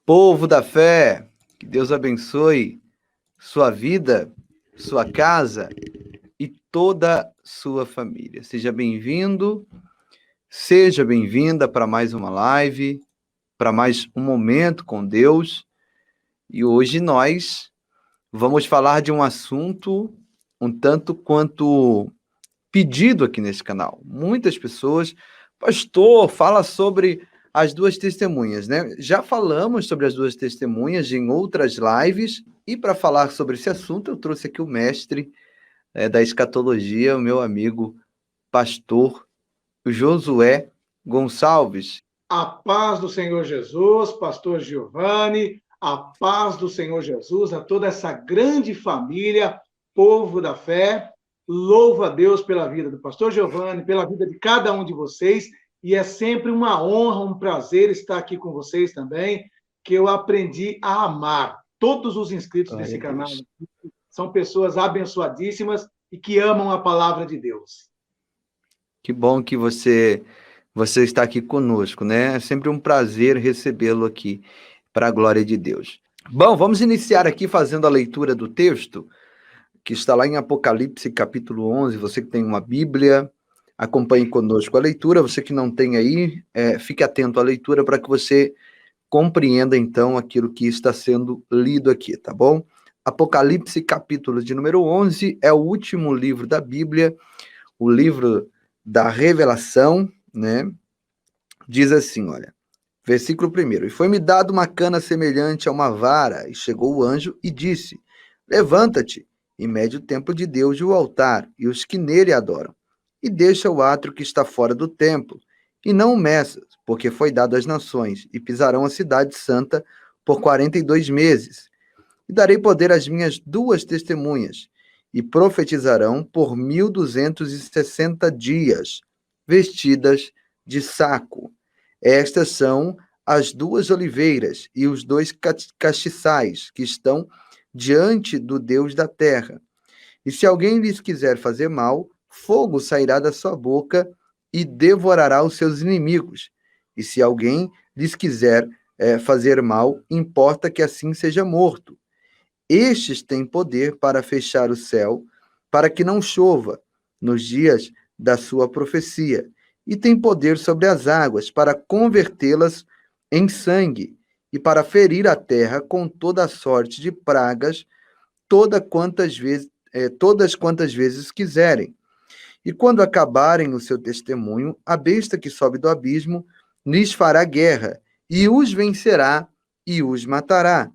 Povo da fé, que Deus abençoe sua vida, sua casa e toda sua família. Seja bem-vindo, seja bem-vinda para mais uma live, para mais um momento com Deus. E hoje nós vamos falar de um assunto um tanto quanto pedido aqui nesse canal. Muitas pessoas, pastor, fala sobre as duas testemunhas, né? Já falamos sobre as duas testemunhas em outras lives, e para falar sobre esse assunto, eu trouxe aqui o mestre da escatologia, o meu amigo pastor Josué Gonçalves. A paz do Senhor Jesus, pastor Giovanni, a paz do Senhor Jesus, a toda essa grande família, povo da fé. Louvo a Deus pela vida do pastor Giovanni, pela vida de cada um de vocês, e é sempre uma honra, um prazer estar aqui com vocês também, que eu aprendi a amar. Todos os inscritos desse canal são pessoas abençoadíssimas e que amam a palavra de Deus. Que bom que você está aqui conosco, né? É sempre um prazer recebê-lo aqui, para a glória de Deus. Bom, vamos iniciar aqui fazendo a leitura do texto, que está lá em Apocalipse, capítulo 11. Você que tem uma Bíblia, acompanhe conosco a leitura. Você que não tem aí, fique atento à leitura para que você compreenda, então, aquilo que está sendo lido aqui, tá bom? Apocalipse, capítulo de número 11, é o último livro da Bíblia, o livro da revelação, né? Diz assim, olha, versículo 1. E foi-me dado uma cana semelhante a uma vara, e chegou o anjo e disse, levanta-te, e mede o templo de Deus e o altar, e os que nele adoram, e deixa o átrio que está fora do templo, e não o meças, porque foi dado às nações, e pisarão a cidade santa por 42 meses. E darei poder às minhas duas testemunhas, e profetizarão por 1260 dias, vestidas de saco. Estas são as duas oliveiras e os dois castiçais que estão diante do Deus da terra. E se alguém lhes quiser fazer mal, fogo sairá da sua boca e devorará os seus inimigos. E se alguém lhes quiser fazer mal, importa que assim seja morto. Estes têm poder para fechar o céu, para que não chova nos dias da sua profecia, e têm poder sobre as águas para convertê-las em sangue, e para ferir a terra com toda a sorte de pragas, todas quantas vezes quiserem. E quando acabarem o seu testemunho, a besta que sobe do abismo lhes fará guerra, e os vencerá e os matará.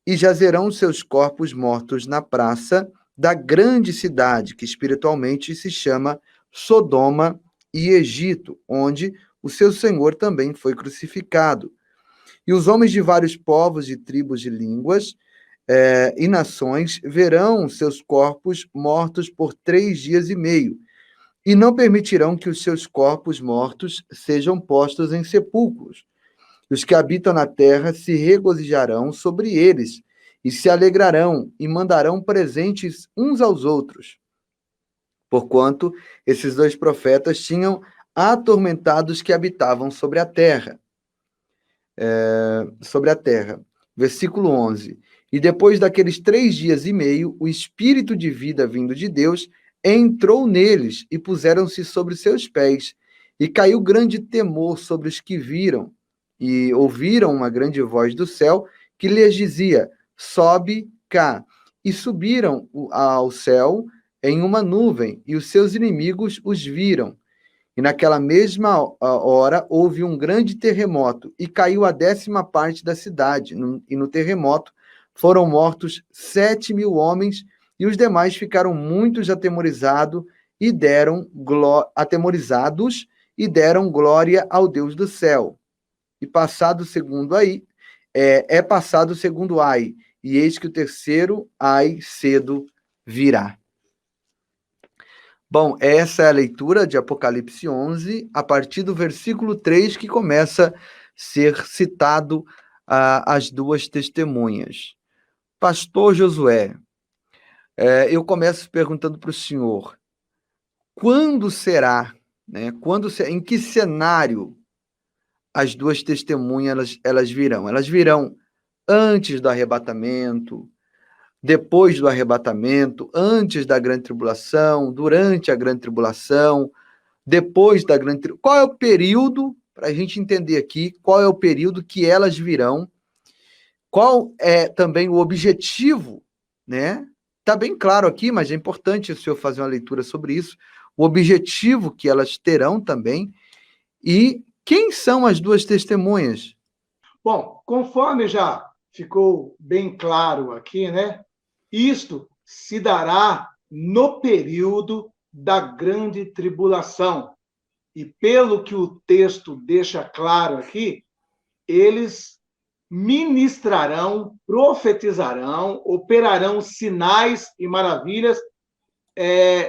E jazerão seus corpos mortos na praça da grande cidade, que espiritualmente se chama Sodoma e Egito, onde o seu Senhor também foi crucificado. E os homens de vários povos e tribos e línguas e nações verão seus corpos mortos por 3 dias e meio, e não permitirão que os seus corpos mortos sejam postos em sepulcros. Os que habitam na terra se regozijarão sobre eles, e se alegrarão, e mandarão presentes uns aos outros. Porquanto esses dois profetas tinham atormentado os que habitavam sobre a terra. Versículo 11. E depois daqueles 3 dias e meio, o Espírito de vida vindo de Deus entrou neles, e puseram-se sobre seus pés. E caiu grande temor sobre os que viram, e ouviram uma grande voz do céu que lhes dizia, sobe cá. E subiram ao céu em uma nuvem, e os seus inimigos os viram. E naquela mesma hora houve um grande terremoto, e caiu a 10ª parte da cidade. E no terremoto foram mortos 7.000 homens, e os demais ficaram muito atemorizados e deram glória ao Deus do céu. E passado o segundo ai, passado o segundo ai, e eis que o terceiro ai cedo virá. Bom, essa é a leitura de Apocalipse 11, a partir do versículo 3, que começa a ser citado as duas testemunhas. Pastor Josué, eu começo perguntando para o senhor, quando será, né, em que cenário as duas testemunhas elas virão? Elas virão antes do arrebatamento, depois do arrebatamento, antes da grande tribulação, durante a grande tribulação, depois da grande tribulação. Qual é o período, para a gente entender aqui, qual é o período que elas virão, qual é também o objetivo, né? Está bem claro aqui, mas é importante o senhor fazer uma leitura sobre isso, o objetivo que elas terão também, e quem são as duas testemunhas? Bom, conforme já ficou bem claro aqui, né? Isto se dará no período da grande tribulação. E pelo que o texto deixa claro aqui, eles ministrarão, profetizarão, operarão sinais e maravilhas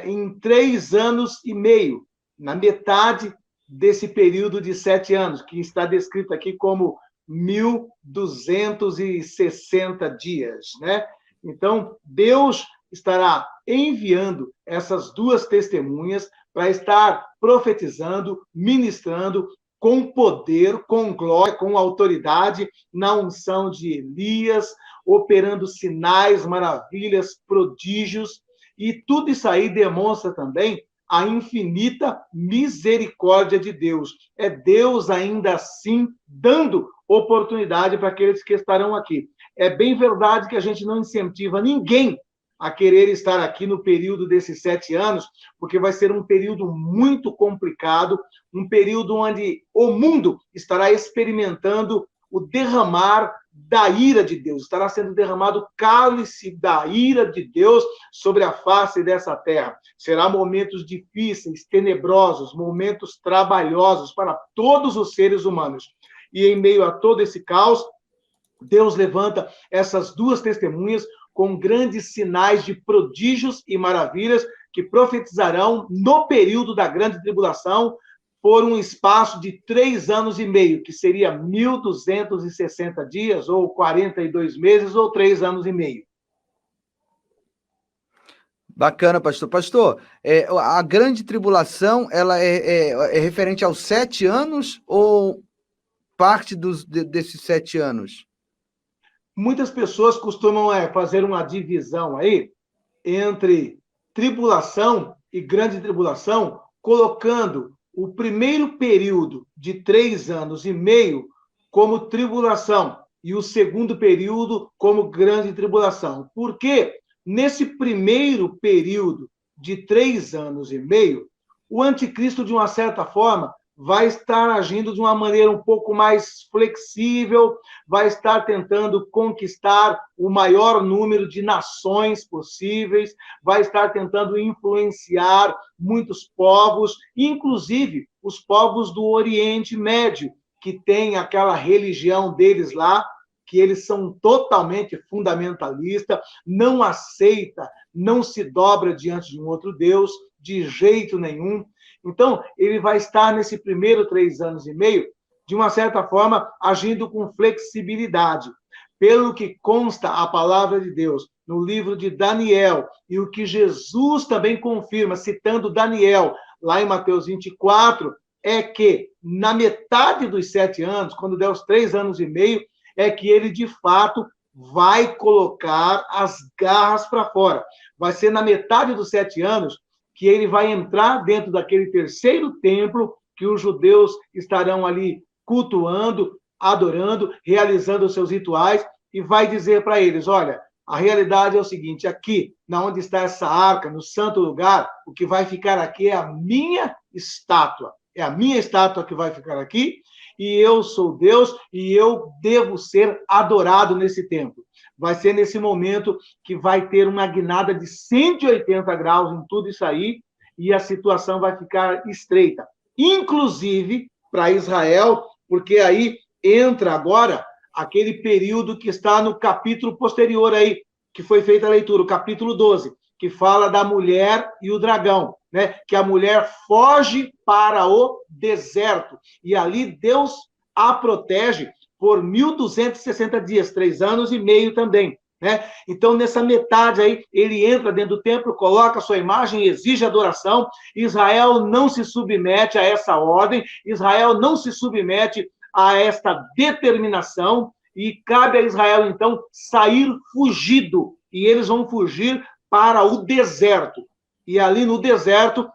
em 3 anos e meio, na metade desse período de 7 anos, que está descrito aqui como 1.260 dias, né? Então, Deus estará enviando essas duas testemunhas para estar profetizando, ministrando com poder, com glória, com autoridade, na unção de Elias, operando sinais, maravilhas, prodígios, e tudo isso aí demonstra também a infinita misericórdia de Deus. É Deus ainda assim dando oportunidade para aqueles que estarão aqui. É bem verdade que a gente não incentiva ninguém a querer estar aqui no período desses 7 anos, porque vai ser um período muito complicado, um período onde o mundo estará experimentando o derramar da ira de Deus, estará sendo derramado o cálice da ira de Deus sobre a face dessa terra. Será momentos difíceis, tenebrosos, momentos trabalhosos para todos os seres humanos. E em meio a todo esse caos, Deus levanta essas duas testemunhas com grandes sinais de prodígios e maravilhas que profetizarão no período da grande tribulação por um espaço de 3 anos e meio, que seria 1.260 dias, ou 42 meses, ou 3 anos e meio. Bacana, pastor. Pastor, a grande tribulação, ela é referente aos 7 anos ou parte desses 7 anos? Muitas pessoas costumam fazer uma divisão aí entre tribulação e grande tribulação, colocando o primeiro período de 3 anos e meio como tribulação e o segundo período como grande tribulação. Porque nesse primeiro período de 3 anos e meio, o anticristo, de uma certa forma, vai estar agindo de uma maneira um pouco mais flexível, vai estar tentando conquistar o maior número de nações possíveis, vai estar tentando influenciar muitos povos, inclusive os povos do Oriente Médio, que tem aquela religião deles lá, que eles são totalmente fundamentalistas, não aceita, não se dobra diante de um outro Deus, de jeito nenhum. Então, ele vai estar nesse primeiro 3 anos e meio, de uma certa forma, agindo com flexibilidade. Pelo que consta a palavra de Deus no livro de Daniel, e o que Jesus também confirma, citando Daniel, lá em Mateus 24, é que na metade dos 7 anos, quando der os 3 anos e meio, é que ele, de fato, vai colocar as garras para fora. Vai ser na metade dos 7 anos que ele vai entrar dentro daquele terceiro templo que os judeus estarão ali cultuando, adorando, realizando os seus rituais, e vai dizer para eles, olha, a realidade é o seguinte, aqui, na onde está essa arca, no santo lugar, o que vai ficar aqui é a minha estátua. É a minha estátua que vai ficar aqui, e eu sou Deus, e eu devo ser adorado nesse templo. Vai ser nesse momento que vai ter uma guinada de 180 graus em tudo isso aí, e a situação vai ficar estreita. Inclusive para Israel, porque aí entra agora aquele período que está no capítulo posterior aí, que foi feita a leitura, o capítulo 12, que fala da mulher e o dragão, né? Que a mulher foge para o deserto, e ali Deus a protege por 1.260 dias, 3 anos e meio também, né? Então, nessa metade aí, ele entra dentro do templo, coloca a sua imagem, exige adoração. Israel não se submete a essa ordem, Israel não se submete a esta determinação, e cabe a Israel, então, sair fugido, e eles vão fugir para o deserto. E ali no deserto,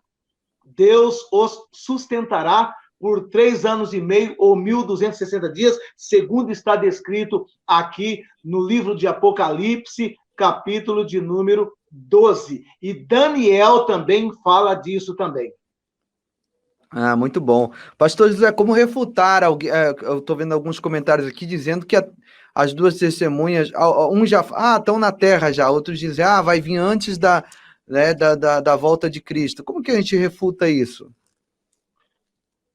Deus os sustentará por 3 anos e meio, ou 1.260 dias, segundo está descrito aqui no livro de Apocalipse, capítulo de número 12. E Daniel também fala disso também. Ah, muito bom. Pastor José, como refutar alguém? Eu estou vendo alguns comentários aqui dizendo que as duas testemunhas, um já, estão na terra já, outros dizem, vai vir antes da volta de Cristo. Como que a gente refuta isso?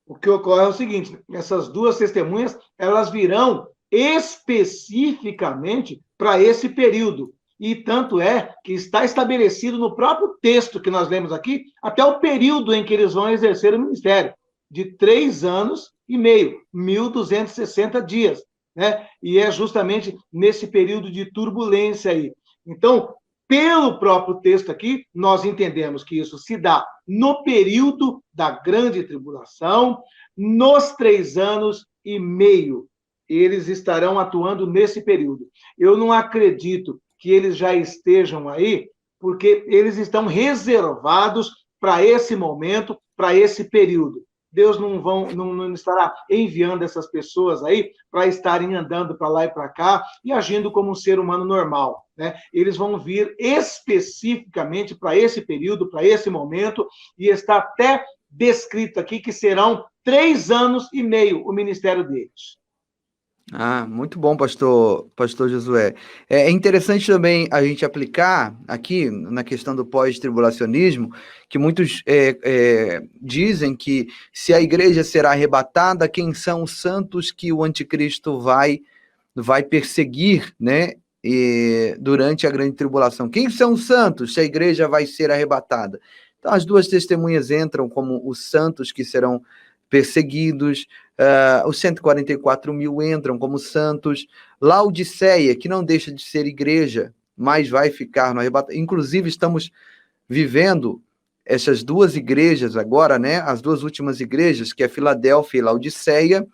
O que ocorre é o seguinte, essas duas testemunhas, elas virão especificamente para esse período. E tanto é que está estabelecido no próprio texto que nós lemos aqui, até o período em que eles vão exercer o ministério, de 3 anos e meio, 1.260 dias. Né? E é justamente nesse período de turbulência aí. Então, pelo próprio texto aqui, nós entendemos que isso se dá no período da grande tribulação, nos 3 anos e meio. Eles estarão atuando nesse período. Eu não acredito que eles já estejam aí, porque eles estão reservados para esse momento, para esse período. Deus não estará enviando essas pessoas aí para estarem andando para lá e para cá e agindo como um ser humano normal. Né? Eles vão vir especificamente para esse período, para esse momento, e está até descrito aqui que serão 3 anos e meio o ministério deles. Muito bom, pastor Josué. É interessante também a gente aplicar aqui na questão do pós-tribulacionismo, que muitos dizem que se a igreja será arrebatada, quem são os santos que o anticristo vai perseguir, né, durante a grande tribulação? Quem são os santos se a igreja vai ser arrebatada? Então, as duas testemunhas entram como os santos que serão perseguidos, os 144 mil entram como santos, Laodiceia, que não deixa de ser igreja, mas vai ficar no arrebatamento. Inclusive, estamos vivendo essas duas igrejas agora, né? As duas últimas igrejas, que é Filadélfia e Laodiceia.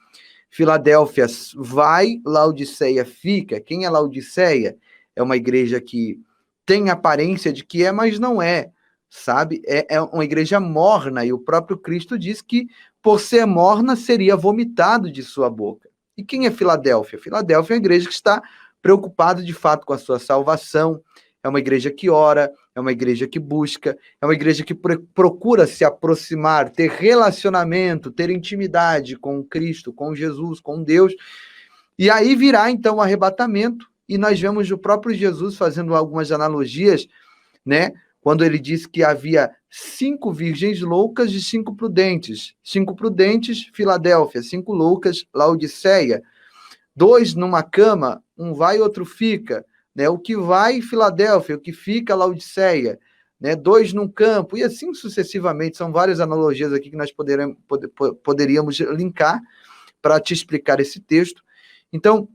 Filadélfia vai, Laodiceia fica. Quem é Laodiceia? É uma igreja que tem aparência de que é, mas não é, sabe? É uma igreja morna, e o próprio Cristo diz que por ser morna, seria vomitado de sua boca. E quem é Filadélfia? Filadélfia é uma igreja que está preocupada de fato com a sua salvação, é uma igreja que ora, é uma igreja que busca, é uma igreja que procura se aproximar, ter relacionamento, ter intimidade com Cristo, com Jesus, com Deus. E aí virá então o arrebatamento, e nós vemos o próprio Jesus fazendo algumas analogias, né? Quando ele disse que havia 5 virgens loucas e 5 prudentes. 5 prudentes, Filadélfia. 5 loucas, Laodiceia. 2 numa cama, um vai e outro fica. Né? O que vai, Filadélfia. O que fica, Laodiceia. Né? 2 num campo. E assim sucessivamente. São várias analogias aqui que nós poderíamos linkar para te explicar esse texto. Então,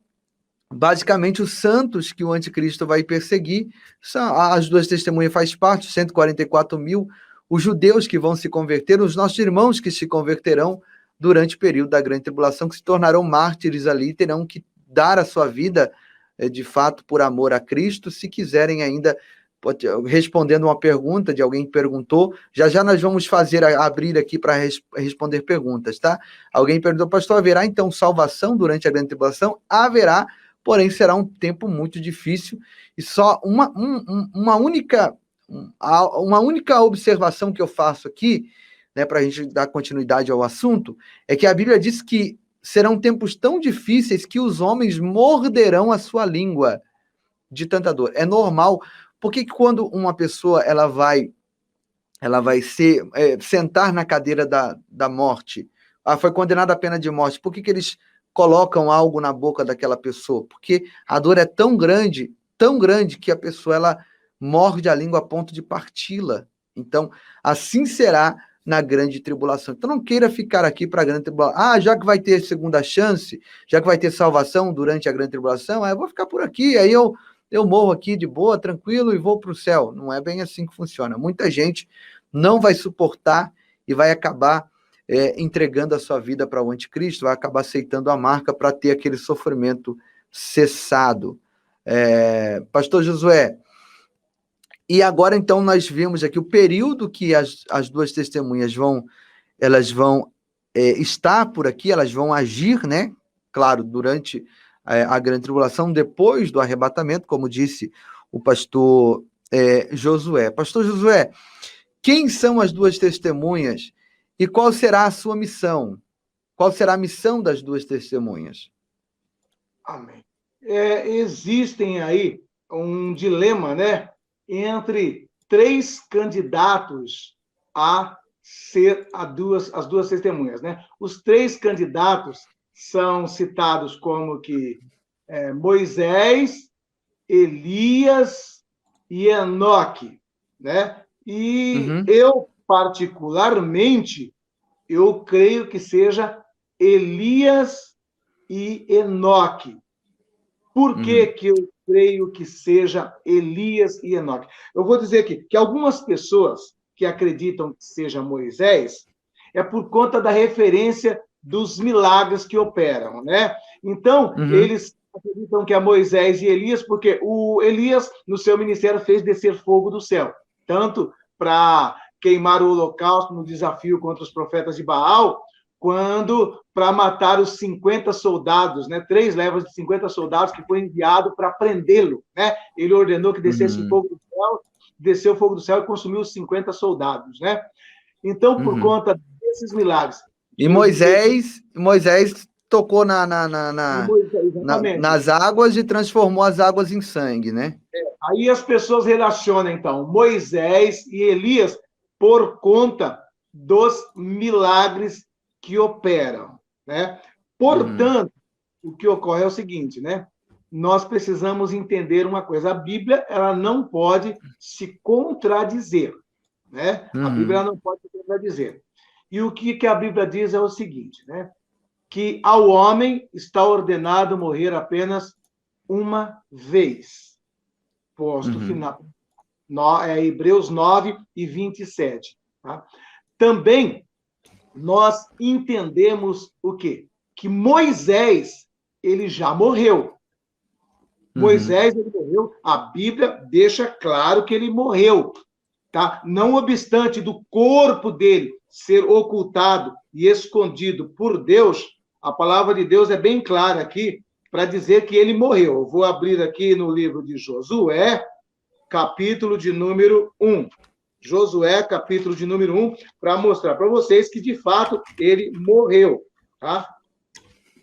basicamente, os santos que o anticristo vai perseguir, as duas testemunhas faz parte, 144 mil, os judeus que vão se converter, os nossos irmãos que se converterão durante o período da grande tribulação, que se tornarão mártires ali, terão que dar a sua vida, de fato, por amor a Cristo, se quiserem ainda, respondendo uma pergunta de alguém que perguntou, já nós vamos abrir aqui para responder perguntas, tá? Alguém perguntou, pastor, haverá então salvação durante a grande tribulação? Haverá, porém será um tempo muito difícil, e só uma única observação que eu faço aqui, né, para a gente dar continuidade ao assunto, é que a Bíblia diz que serão tempos tão difíceis que os homens morderão a sua língua de tanta dor. É normal, porque quando uma pessoa ela vai sentar na cadeira da morte, foi condenada à pena de morte, por que eles colocam algo na boca daquela pessoa? Porque a dor é tão grande que a pessoa ela morde a língua a ponto de parti-la. Então, assim será na grande tribulação. Então, não queira ficar aqui para a grande tribulação. Já que vai ter segunda chance, já que vai ter salvação durante a grande tribulação, eu vou ficar por aqui, aí eu morro aqui de boa, tranquilo, e vou para o céu. Não é bem assim que funciona. Muita gente não vai suportar e vai acabar entregando a sua vida para o anticristo, vai acabar aceitando a marca para ter aquele sofrimento cessado. Pastor Josué, e agora então nós vimos aqui o período que as duas testemunhas vão estar por aqui, elas vão agir, né? Claro, durante a grande tribulação, depois do arrebatamento, como disse o pastor Josué. Pastor Josué, quem são as duas testemunhas e qual será a sua missão? Qual será a missão das duas testemunhas? Amém. Existem aí um dilema, né, entre três candidatos a ser as duas testemunhas, né? Os três candidatos são citados como que Moisés, Elias e Enoque, né? E eu, particularmente, eu creio que seja Elias e Enoque. Por que eu creio que seja Elias e Enoque? Eu vou dizer aqui que algumas pessoas que acreditam que seja Moisés é por conta da referência dos milagres que operam, né? Então, eles acreditam que é Moisés e Elias, porque o Elias, no seu ministério, fez descer fogo do céu, tanto para queimar o holocausto no desafio contra os profetas de Baal, quando para matar os 50 soldados, né? 3 levas de 50 soldados que foi enviado para prendê-lo, né? Ele ordenou que descesse fogo do céu, desceu fogo do céu e consumiu os 50 soldados, né? Então, por conta desses milagres. E Moisés tocou nas águas e transformou as águas em sangue, né? Aí as pessoas relacionam, então, Moisés e Elias por conta dos milagres que operam, né? Portanto, o que ocorre é o seguinte, né? Nós precisamos entender uma coisa. A Bíblia, ela não pode se contradizer, né? A Bíblia não pode se contradizer. E o que a Bíblia diz é o seguinte, né? Que ao homem está ordenado morrer apenas uma vez. Posto final. Hebreus 9 e 27. Tá? Também nós entendemos o quê? Que Moisés, ele já morreu. Moisés, ele morreu. A Bíblia deixa claro que ele morreu. Tá? Não obstante do corpo dele ser ocultado e escondido por Deus, a palavra de Deus é bem clara aqui para dizer que ele morreu. Eu vou abrir aqui no livro de Josué, capítulo de número 1. Josué, capítulo de número 1, para mostrar para vocês que, de fato, ele morreu. Tá?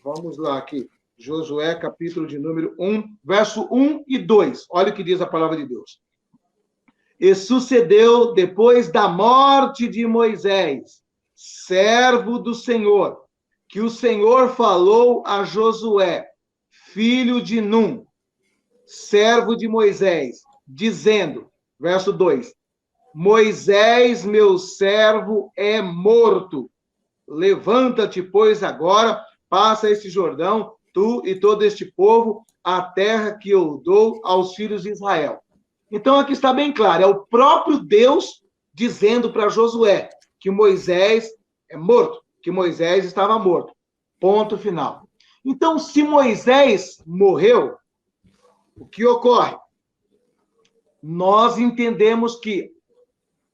Vamos lá aqui. Josué, capítulo de número 1, verso 1 e 2. Olha o que diz a palavra de Deus. E sucedeu depois da morte de Moisés, servo do Senhor, que o Senhor falou a Josué, filho de Num, servo de Moisés, dizendo, verso 2, Moisés, meu servo, é morto. Levanta-te, pois, agora, passa este Jordão, tu e todo este povo, a terra que eu dou aos filhos de Israel. Então, aqui está bem claro, é o próprio Deus dizendo para Josué que Moisés é morto, que Moisés estava morto. Ponto final. Então, se Moisés morreu, o que ocorre? Nós entendemos que,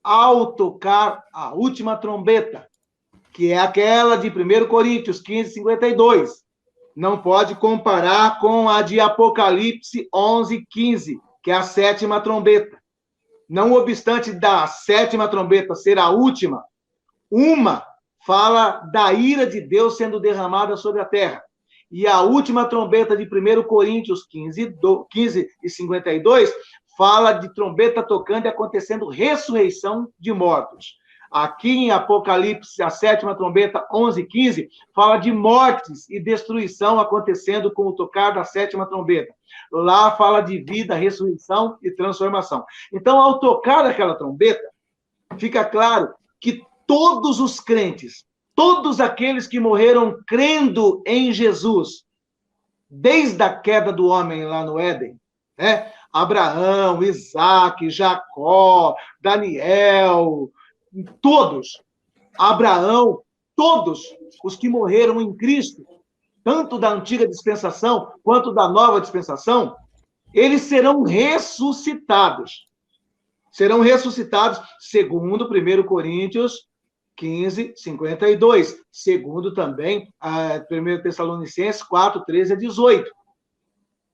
ao tocar a última trombeta, que é aquela de 1 Coríntios 15, 52, não pode comparar com a de Apocalipse 11, 15, que é a 7ª trombeta. Não obstante da 7ª trombeta ser a última, uma fala da ira de Deus sendo derramada sobre a terra. E a última trombeta de 1 Coríntios 15 e 52 fala de trombeta tocando e acontecendo ressurreição de mortos. Aqui em Apocalipse, a 7ª trombeta, 11, 15, fala de mortes e destruição acontecendo com o tocar da 7ª trombeta. Lá fala de vida, ressurreição e transformação. Então, ao tocar aquela trombeta, fica claro que todos os crentes, todos aqueles que morreram crendo em Jesus, desde a queda do homem lá no Éden, né? Abraão, Isaac, Jacó, Daniel, todos, Abraão, todos os que morreram em Cristo, tanto da antiga dispensação quanto da nova dispensação, eles serão ressuscitados. Serão ressuscitados, segundo 1 Coríntios 15, 52. Segundo também 1 Tessalonicenses 4, 13 a 18.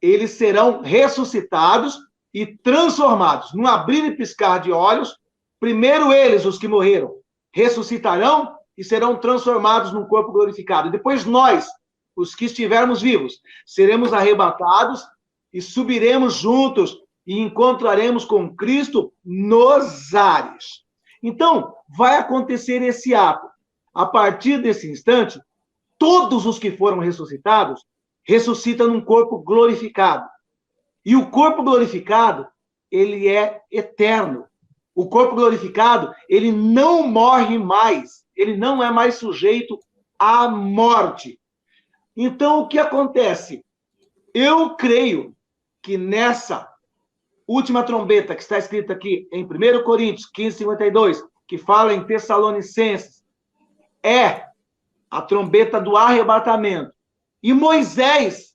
Eles serão ressuscitados e transformados. Num abrir e piscar de olhos, primeiro eles, os que morreram, ressuscitarão e serão transformados num corpo glorificado. Depois nós, os que estivermos vivos, seremos arrebatados e subiremos juntos e encontraremos com Cristo nos ares. Então, vai acontecer esse ato. A partir desse instante, todos os que foram ressuscitados ressuscitam num corpo glorificado. E o corpo glorificado, ele é eterno. O corpo glorificado, ele não morre mais. Ele não é mais sujeito à morte. Então, o que acontece? Eu creio que nessa última trombeta, que está escrita aqui em 1 Coríntios 15, 52, que fala em Tessalonicenses, é a trombeta do arrebatamento. E Moisés,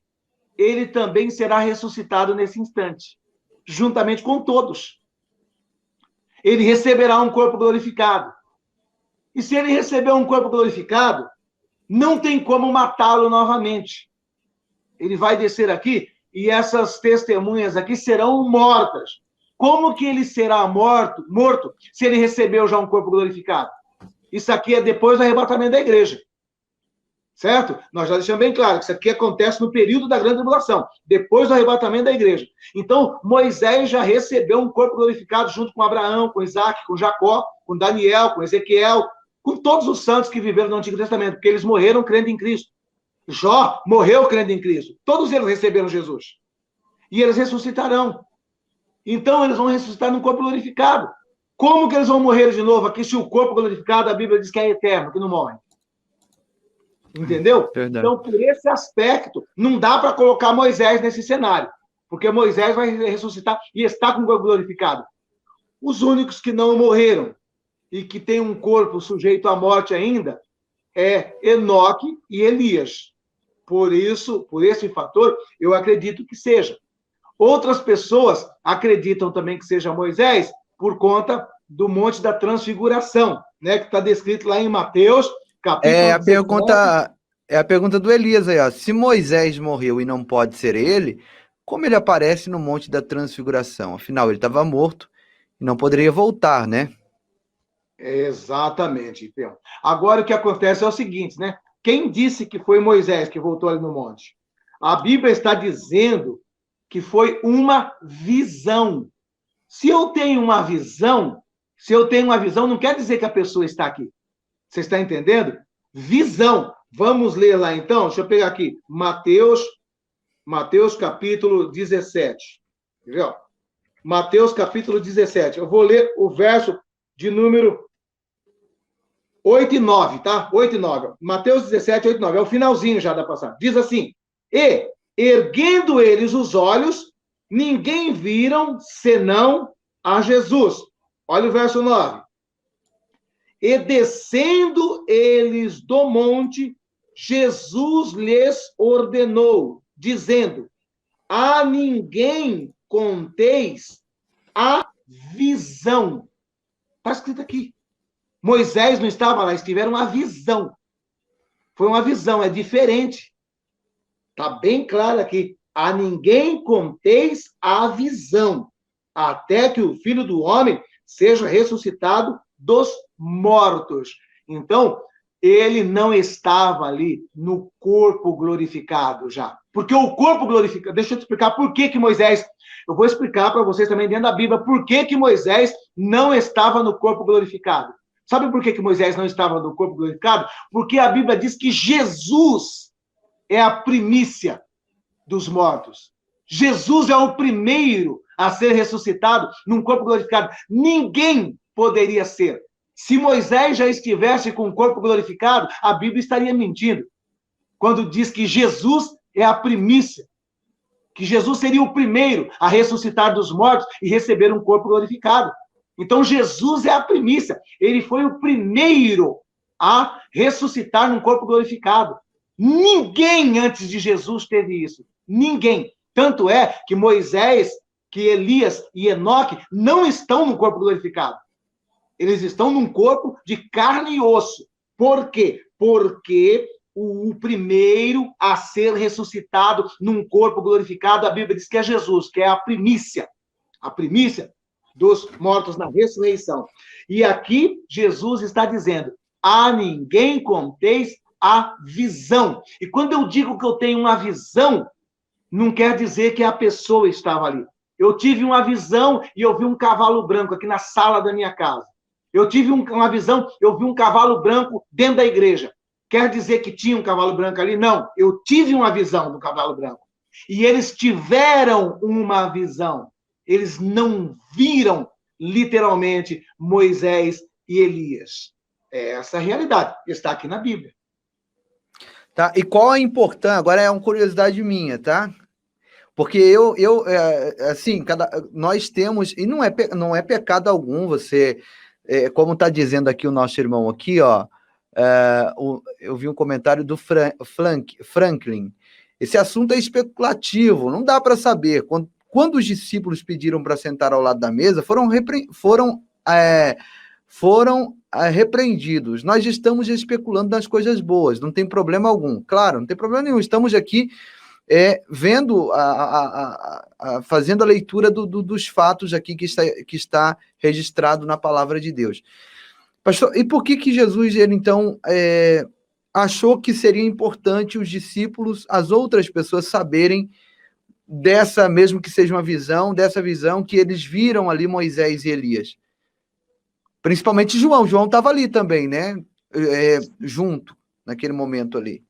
ele também será ressuscitado nesse instante, juntamente com todos. Ele receberá um corpo glorificado. E se ele receber um corpo glorificado, não tem como matá-lo novamente. Ele vai descer aqui e essas testemunhas aqui serão mortas. Como que ele será morto se ele recebeu já um corpo glorificado? Isso aqui é depois do arrebatamento da igreja. Certo? Nós já deixamos bem claro que isso aqui acontece no período da grande tribulação, depois do arrebatamento da igreja. Então, Moisés já recebeu um corpo glorificado junto com Abraão, com Isaac, com Jacó, com Daniel, com Ezequiel, com todos os santos que viveram no Antigo Testamento, porque eles morreram crendo em Cristo. Jó morreu crendo em Cristo. Todos eles receberam Jesus. E eles ressuscitarão. Então, eles vão ressuscitar num corpo glorificado. Como que eles vão morrer de novo aqui se o corpo glorificado, a Bíblia diz que é eterno, que não morre? Entendeu? Verdade. Então, por esse aspecto, não dá para colocar Moisés nesse cenário. Porque Moisés vai ressuscitar e está com o corpo glorificado. Os únicos que não morreram e que têm um corpo sujeito à morte ainda é Enoque e Elias. Por isso, por esse fator, eu acredito que seja. Outras pessoas acreditam também que seja Moisés por conta do Monte da Transfiguração, né, que está descrito lá em Mateus, capítulo 17. É a pergunta do Elias aí, ó. Se Moisés morreu e não pode ser ele, como ele aparece no Monte da Transfiguração? Afinal, ele estava morto e não poderia voltar, né? Exatamente, então. Agora o que acontece é o seguinte, né? Quem disse que foi Moisés que voltou ali no monte? A Bíblia está dizendo que foi uma visão. Se eu tenho uma visão, não quer dizer que a pessoa está aqui. Você está entendendo? Visão. Vamos ler lá então, deixa eu pegar aqui, Mateus capítulo 17. Entendeu? Mateus capítulo 17. Eu vou ler o verso de número 8 e 9, tá? 8 e 9. Mateus 17, 8 e 9. É o finalzinho já da passagem. Diz assim: E, erguendo eles os olhos, ninguém viram senão a Jesus. Olha o verso 9. E descendo eles do monte, Jesus lhes ordenou, dizendo: a ninguém conteis a visão. Está escrito aqui. Moisés não estava lá, eles tiveram uma visão. Foi uma visão, é diferente. Está bem claro aqui. A ninguém conteis a visão, até que o Filho do Homem seja ressuscitado dos mortos. Então, ele não estava ali no corpo glorificado já. Porque o corpo glorificado... Deixa eu te explicar por que Moisés... Eu vou explicar para vocês também dentro da Bíblia por que Moisés não estava no corpo glorificado. Sabe por que Moisés não estava no corpo glorificado? Porque a Bíblia diz que Jesus é a primícia dos mortos. Jesus é o primeiro a ser ressuscitado num corpo glorificado. Ninguém poderia ser. Se Moisés já estivesse com o corpo glorificado, a Bíblia estaria mentindo. Quando diz que Jesus é a primícia. Que Jesus seria o primeiro a ressuscitar dos mortos e receber um corpo glorificado. Então, Jesus é a primícia. Ele foi o primeiro a ressuscitar num corpo glorificado. Ninguém antes de Jesus teve isso. Ninguém. Tanto é que Moisés, que Elias e Enoque não estão no corpo glorificado. Eles estão num corpo de carne e osso. Por quê? Porque o primeiro a ser ressuscitado num corpo glorificado, a Bíblia diz que é Jesus, que é a primícia dos mortos na ressurreição. E aqui Jesus está dizendo: a ninguém conteis a visão. E quando eu digo que eu tenho uma visão, não quer dizer que a pessoa estava ali. Eu tive uma visão e eu vi um cavalo branco aqui na sala da minha casa. Eu tive uma visão, eu vi um cavalo branco dentro da igreja. Quer dizer que tinha um cavalo branco ali? Não, eu tive uma visão do cavalo branco. E eles tiveram uma visão. Eles não viram, literalmente, Moisés e Elias. Essa é a realidade. Está aqui na Bíblia. Tá? E qual a importância? Agora é uma curiosidade minha, tá? Porque assim, nós temos, e não é pecado algum você, como está dizendo aqui o nosso irmão aqui, ó, eu vi um comentário do Franklin. Esse assunto é especulativo, não dá para saber. Quando os discípulos pediram para sentar ao lado da mesa, foram repreendidos. Nós estamos especulando nas coisas boas, não tem problema algum. Claro, não tem problema nenhum. Estamos aqui vendo, fazendo a leitura dos fatos aqui que está registrado na palavra de Deus. Pastor, e por que Jesus, ele então, achou que seria importante os discípulos, as outras pessoas saberem dessa, mesmo que seja uma visão, dessa visão que eles viram ali Moisés e Elias? Principalmente João. João estava ali também, né? Junto, naquele momento ali.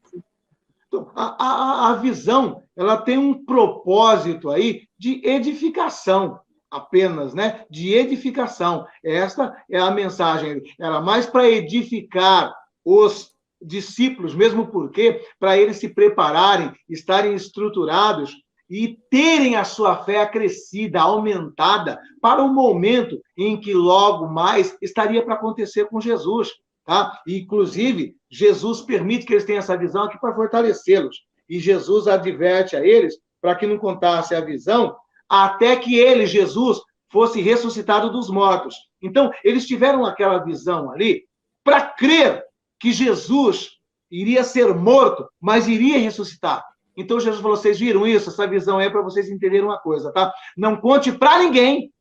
Então, a visão, ela tem um propósito aí de edificação, apenas, né? De edificação. Esta é a mensagem. Era mais para edificar os discípulos, mesmo porque, para eles se prepararem, estarem estruturados e terem a sua fé acrescida, aumentada, para o momento em que logo mais estaria para acontecer com Jesus. Tá? Inclusive, Jesus permite que eles tenham essa visão aqui para fortalecê-los. E Jesus adverte a eles para que não contasse a visão até que ele, Jesus, fosse ressuscitado dos mortos. Então, eles tiveram aquela visão ali para crer que Jesus iria ser morto, mas iria ressuscitar. Então, Jesus falou: vocês viram isso? Essa visão é para vocês entenderem uma coisa, tá? Não conte para ninguém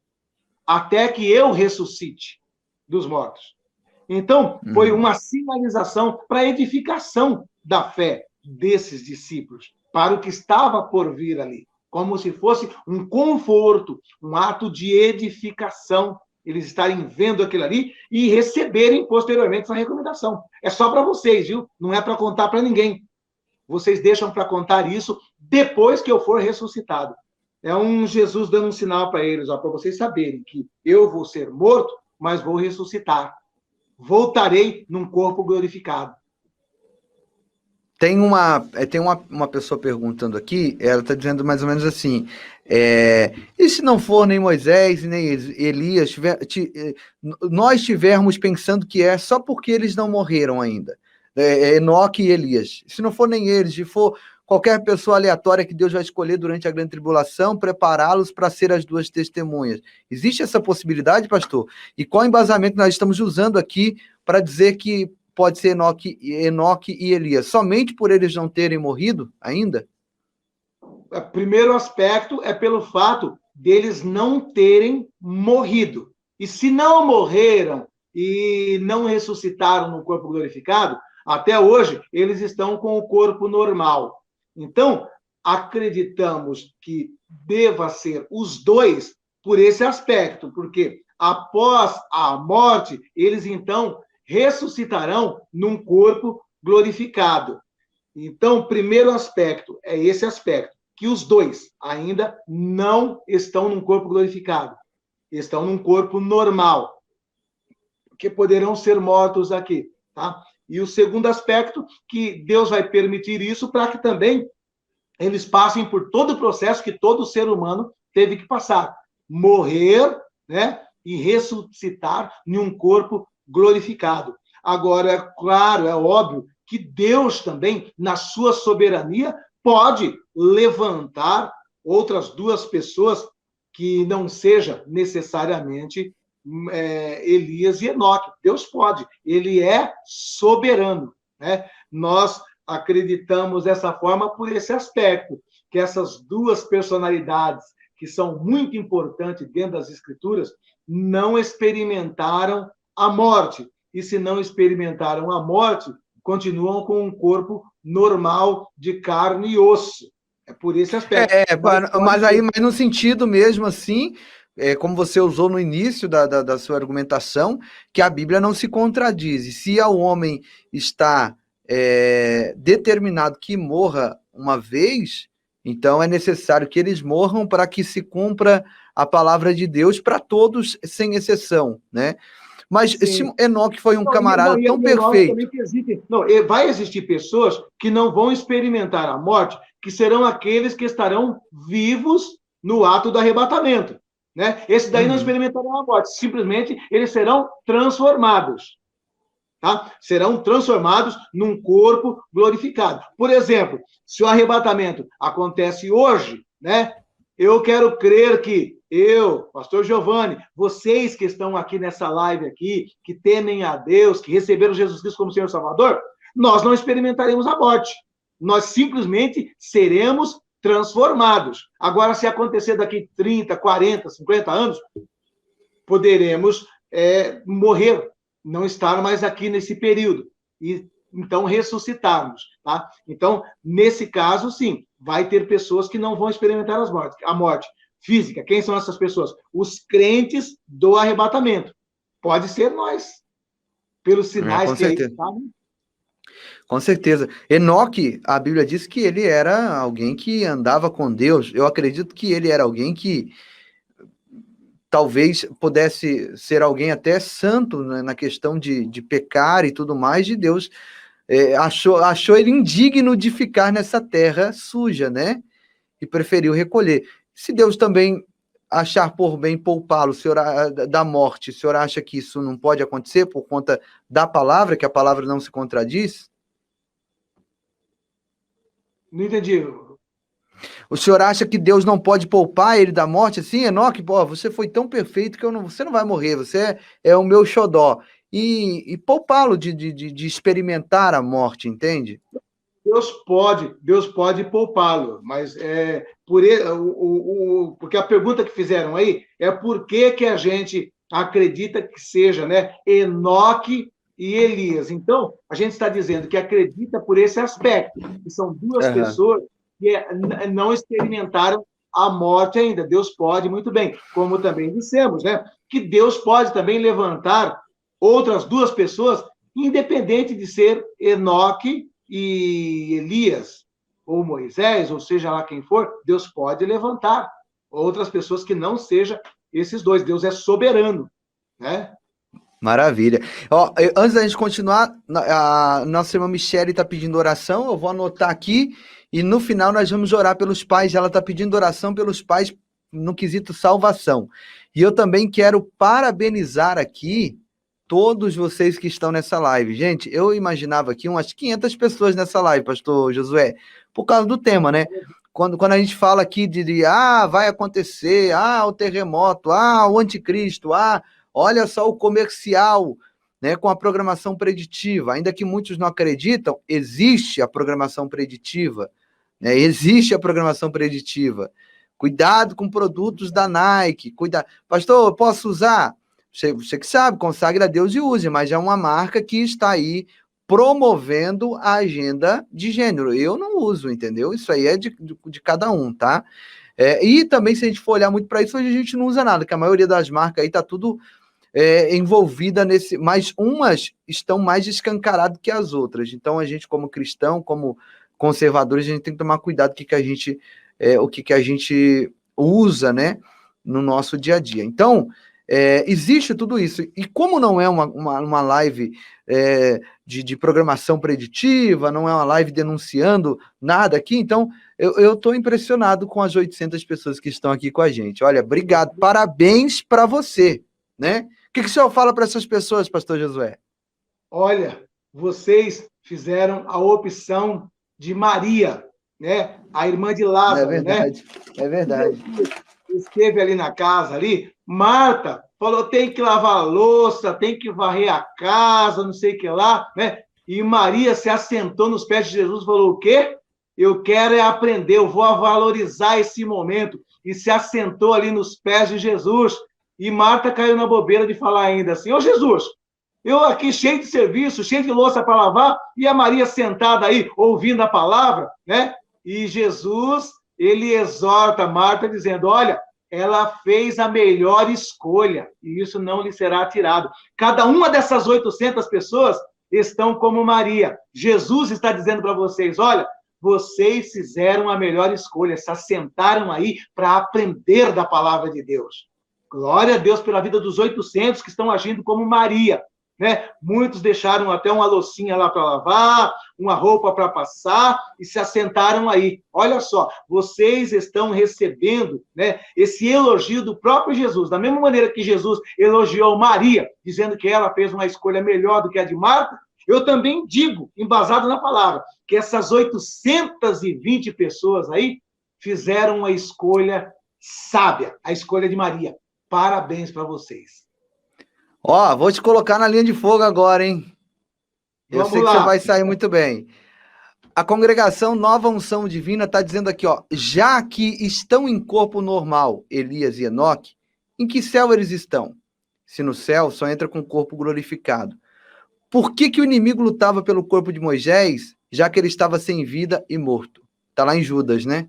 até que eu ressuscite dos mortos. Então, foi uma sinalização para a edificação da fé desses discípulos, para o que estava por vir ali, como se fosse um conforto, um ato de edificação, eles estarem vendo aquilo ali e receberem posteriormente essa recomendação. É só para vocês, viu? Não é para contar para ninguém. Vocês deixam para contar isso depois que eu for ressuscitado. É um Jesus dando um sinal para eles, para vocês saberem que eu vou ser morto, mas vou ressuscitar. Voltarei num corpo glorificado. Tem uma pessoa perguntando aqui, ela está dizendo mais ou menos assim, e se não for nem Moisés, nem Elias, nós estivermos pensando que é só porque eles não morreram ainda, Enoque e Elias, se não for nem eles, se for qualquer pessoa aleatória que Deus vai escolher durante a grande tribulação, prepará-los para ser as duas testemunhas. Existe essa possibilidade, pastor? E qual embasamento nós estamos usando aqui para dizer que pode ser Enoque e Elias? Somente por eles não terem morrido ainda? O primeiro aspecto é pelo fato deles não terem morrido. E se não morreram e não ressuscitaram no corpo glorificado, até hoje eles estão com o corpo normal. Então, acreditamos que deva ser os dois por esse aspecto, porque após a morte, eles então ressuscitarão num corpo glorificado. Então, o primeiro aspecto é esse aspecto, que os dois ainda não estão num corpo glorificado, estão num corpo normal, que poderão ser mortos aqui, tá? E o segundo aspecto, que Deus vai permitir isso para que também eles passem por todo o processo que todo ser humano teve que passar. Morrer, né? E ressuscitar em um corpo glorificado. Agora, é claro, é óbvio que Deus também, na sua soberania, pode levantar outras duas pessoas que não seja necessariamente Elias e Enoque. Deus pode, ele é soberano, né? Nós acreditamos dessa forma por esse aspecto, que essas duas personalidades, que são muito importantes dentro das Escrituras, não experimentaram a morte. E se não experimentaram a morte, continuam com um corpo normal de carne e osso. É por esse aspecto. Mas no sentido mesmo assim, como você usou no início da sua argumentação, que a Bíblia não se contradiz. E se o homem está determinado que morra uma vez, então é necessário que eles morram para que se cumpra a palavra de Deus para todos, sem exceção, né? Mas se Enoque foi um camarada tão perfeito... Vai existir pessoas que não vão experimentar a morte, que serão aqueles que estarão vivos no ato do arrebatamento, né? Esses daí não experimentarão a morte, simplesmente eles serão transformados, tá? Serão transformados num corpo glorificado. Por exemplo, se o arrebatamento acontece hoje, né? Eu quero crer que eu, pastor Giovanni, vocês que estão aqui nessa live aqui, que temem a Deus, que receberam Jesus Cristo como Senhor e Salvador, nós não experimentaremos a morte. Nós simplesmente seremos transformados. Agora, se acontecer daqui 30, 40, 50 anos, poderemos morrer, não estar mais aqui nesse período. E então ressuscitarmos, tá? Então, nesse caso, sim, vai ter pessoas que não vão experimentar a morte física. Quem são essas pessoas? Os crentes do arrebatamento. Pode ser nós, pelos sinais que aí estão. Com certeza. Enoque, a Bíblia diz que ele era alguém que andava com Deus. Eu acredito que ele era alguém que talvez pudesse ser alguém até santo, né, na questão de pecar e tudo mais, de Deus. Achou ele indigno de ficar nessa terra suja, né? E preferiu recolher. Se Deus também achar por bem poupá-lo da morte, o senhor acha que isso não pode acontecer por conta da palavra, que a palavra não se contradiz? Não entendi. O senhor acha que Deus não pode poupar ele da morte? Assim, Enoque, pô, você foi tão perfeito que você não vai morrer, você é o meu xodó. E poupá-lo de experimentar a morte, entende? Deus pode poupá-lo, mas porque a pergunta que fizeram aí é por que a gente acredita que seja, né, Enoque e Elias. Então, a gente está dizendo que acredita por esse aspecto, que são duas pessoas que não experimentaram a morte ainda. Deus pode, muito bem, como também dissemos, né, que Deus pode também levantar outras duas pessoas, independente de ser Enoque e Elias, ou Moisés, ou seja lá quem for, Deus pode levantar outras pessoas que não sejam esses dois. Deus é soberano, né? Maravilha. Ó, antes da gente continuar, a nossa irmã Michele está pedindo oração, eu vou anotar aqui, e no final nós vamos orar pelos pais. Ela está pedindo oração pelos pais no quesito salvação. E eu também quero parabenizar aqui todos vocês que estão nessa live. Gente, eu imaginava aqui umas 500 pessoas nessa live, pastor Josué, por causa do tema, né? Quando a gente fala aqui vai acontecer, o terremoto, o anticristo, olha só o comercial, né, com a programação preditiva. Ainda que muitos não acreditam, existe a programação preditiva, né? Existe a programação preditiva. Cuidado com produtos da Nike, cuidado. Pastor, eu posso usar? Você que sabe, consagre a Deus e use, mas é uma marca que está aí promovendo a agenda de gênero. Eu não uso, entendeu? Isso aí é de cada um, tá? E também, se a gente for olhar muito para isso, hoje a gente não usa nada, que a maioria das marcas aí tá tudo envolvida nesse... Mas umas estão mais escancaradas que as outras. Então, a gente, como cristão, como conservadores, a gente tem que tomar cuidado o que a gente usa, né, no nosso dia a dia. Então, existe tudo isso. E como não é uma live de programação preditiva, não é uma live denunciando nada aqui, então eu estou impressionado com as 800 pessoas que estão aqui com a gente. Olha, obrigado, parabéns para você, né? O que o senhor fala para essas pessoas, pastor Josué? Olha, vocês fizeram a opção de Maria, né? A irmã de Lázaro, É verdade, né? é verdade. Esteve ali na casa, ali. Marta falou, tem que lavar a louça, tem que varrer a casa, não sei o que lá, né? E Maria se assentou nos pés de Jesus e falou, o quê? Eu quero é aprender, eu vou valorizar esse momento. E se assentou ali nos pés de Jesus. E Marta caiu na bobeira de falar ainda assim, ô Jesus, eu aqui cheio de serviço, cheio de louça para lavar, e a Maria sentada aí, ouvindo a palavra, né? E Jesus, ele exorta Marta, dizendo, olha, ela fez a melhor escolha, e isso não lhe será tirado. Cada uma dessas 800 pessoas estão como Maria. Jesus está dizendo para vocês, olha, vocês fizeram a melhor escolha, se assentaram aí para aprender da palavra de Deus. Glória a Deus pela vida dos 800 que estão agindo como Maria. Né? Muitos deixaram até uma loucinha lá para lavar, uma roupa para passar e se assentaram aí. Olha só, vocês estão recebendo, né, esse elogio do próprio Jesus. Da mesma maneira que Jesus elogiou Maria, dizendo que ela fez uma escolha melhor do que a de Marta, eu também digo, embasado na palavra, que essas 820 pessoas aí fizeram uma escolha sábia, a escolha de Maria. Parabéns para vocês. Ó, vou te colocar na linha de fogo agora, hein? Eu sei que você vai sair muito bem. A congregação Nova Unção Divina está dizendo aqui, ó, já que estão em corpo normal Elias e Enoque, em que céu eles estão? Se no céu, só entra com o corpo glorificado. Por que o inimigo lutava pelo corpo de Moisés, já que ele estava sem vida e morto? Está lá em Judas, né?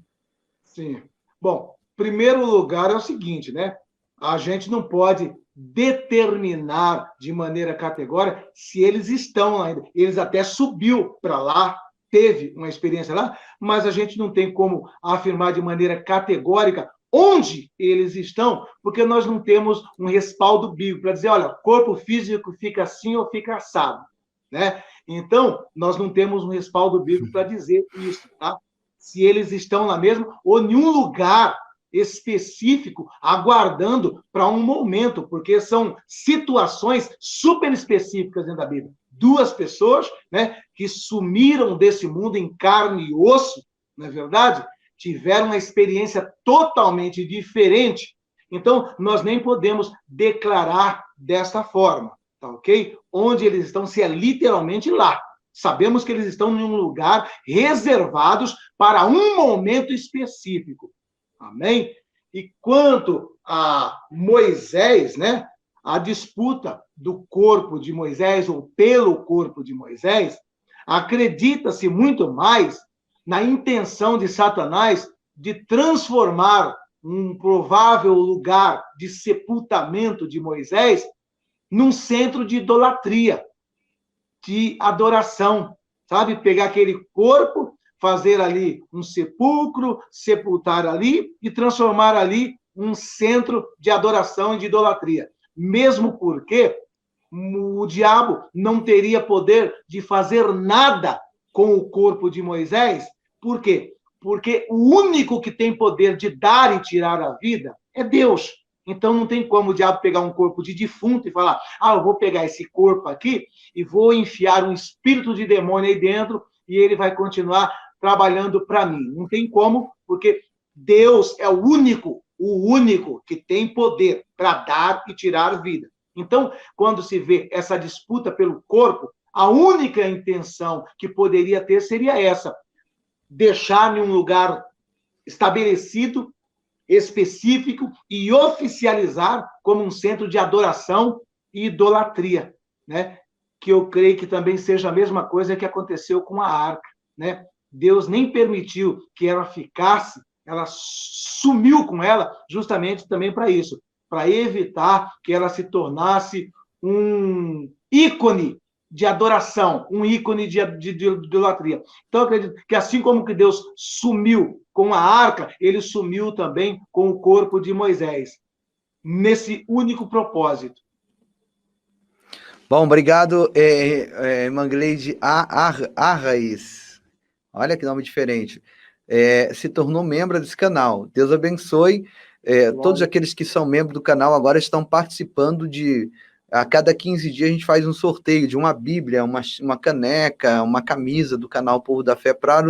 Sim. Bom, primeiro lugar é o seguinte, né? A gente não pode determinar de maneira categórica se eles estão ainda. Eles até subiu para lá, teve uma experiência lá, mas a gente não tem como afirmar de maneira categórica onde eles estão, porque nós não temos um respaldo bíblico para dizer, olha, corpo físico fica assim ou fica assado, né? Então, nós não temos um respaldo bíblico para dizer isso, tá? Se eles estão lá mesmo ou em um lugar específico, aguardando para um momento, porque são situações super específicas dentro da Bíblia. Duas pessoas, né, que sumiram desse mundo em carne e osso, não é verdade? Tiveram uma experiência totalmente diferente. Então, nós nem podemos declarar desta forma, tá ok? Onde eles estão, se é literalmente lá. Sabemos que eles estão em um lugar reservados para um momento específico. Amém? E quanto a Moisés, né? A disputa do corpo de Moisés, ou pelo corpo de Moisés, acredita-se muito mais na intenção de Satanás de transformar um provável lugar de sepultamento de Moisés num centro de idolatria, de adoração, sabe? Pegar aquele corpo, fazer ali um sepulcro, sepultar ali e transformar ali um centro de adoração e de idolatria. Mesmo porque o diabo não teria poder de fazer nada com o corpo de Moisés. Por quê? Porque o único que tem poder de dar e tirar a vida é Deus. Então não tem como o diabo pegar um corpo de defunto e falar, eu vou pegar esse corpo aqui e vou enfiar um espírito de demônio aí dentro e ele vai continuar trabalhando para mim. Não tem como, porque Deus é o único que tem poder para dar e tirar vida. Então, quando se vê essa disputa pelo corpo, a única intenção que poderia ter seria essa, deixar em um lugar estabelecido, específico e oficializar como um centro de adoração e idolatria, né? Que eu creio que também seja a mesma coisa que aconteceu com a arca, né? Deus nem permitiu que ela ficasse, ela sumiu com ela justamente também para isso, para evitar que ela se tornasse um ícone de adoração, um ícone de idolatria. Então, eu acredito que assim como que Deus sumiu com a arca, ele sumiu também com o corpo de Moisés, nesse único propósito. Bom, obrigado, Mangleide Arraiz. Olha que nome diferente. Se tornou membro desse canal. Deus abençoe. Todos aqueles que são membros do canal agora estão participando de A cada 15 dias a gente faz um sorteio de uma Bíblia, uma caneca, uma camisa do canal Povo da Fé para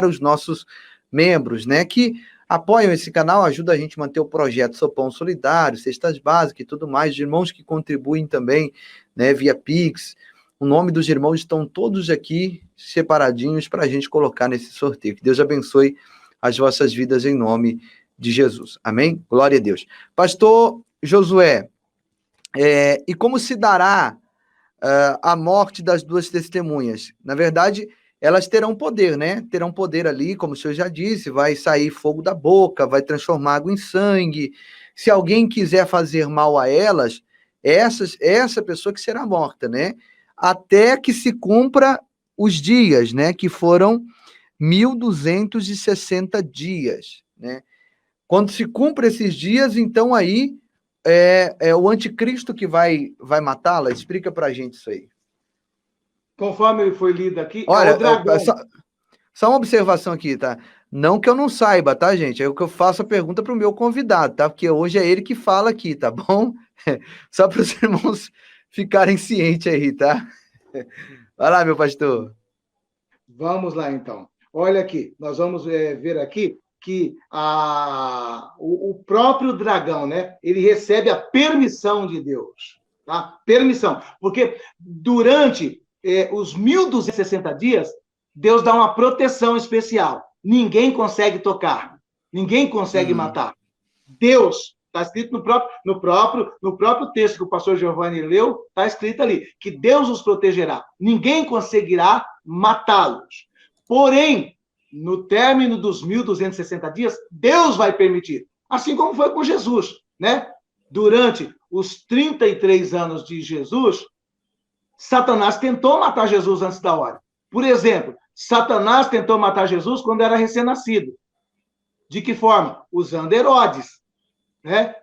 os nossos membros, né? Que apoiam esse canal, ajudam a gente a manter o projeto Sopão Solidário, Cestas Básicas e tudo mais. Os irmãos que contribuem também, né, via Pix. O nome dos irmãos estão todos aqui separadinhos para a gente colocar nesse sorteio. Que Deus abençoe as vossas vidas em nome de Jesus. Amém? Glória a Deus. Pastor Josué, e como se dará a morte das duas testemunhas? Na verdade, elas terão poder, né? Terão poder ali, como o senhor já disse, vai sair fogo da boca, vai transformar água em sangue. Se alguém quiser fazer mal a elas, essa pessoa que será morta, né? Até que se cumpra os dias, né? Que foram 1.260 dias, né? Quando se cumpre esses dias, então aí é o anticristo que vai matá-la? Explica pra gente isso aí. Conforme ele foi lido aqui, olha, é o dragão. Só uma observação aqui, tá? Não que eu não saiba, tá, gente? É o que eu faço a pergunta pro meu convidado, tá? Porque hoje é ele que fala aqui, tá bom? Só para os irmãos ficarem cientes aí, tá? Vai lá, meu pastor. Vamos lá, então. Olha aqui, nós vamos ver aqui que o próprio dragão, né? Ele recebe a permissão de Deus, tá? Permissão. Porque durante os 1.260 dias, Deus dá uma proteção especial. Ninguém consegue tocar, ninguém consegue matar. Deus, está escrito no próprio texto que o pastor Giovanni leu, está escrito ali, que Deus os protegerá. Ninguém conseguirá matá-los. Porém, no término dos 1.260 dias, Deus vai permitir. Assim como foi com Jesus, né? Durante os 33 anos de Jesus, Satanás tentou matar Jesus antes da hora. Por exemplo, Satanás tentou matar Jesus quando era recém-nascido. De que forma? Usando Herodes, né?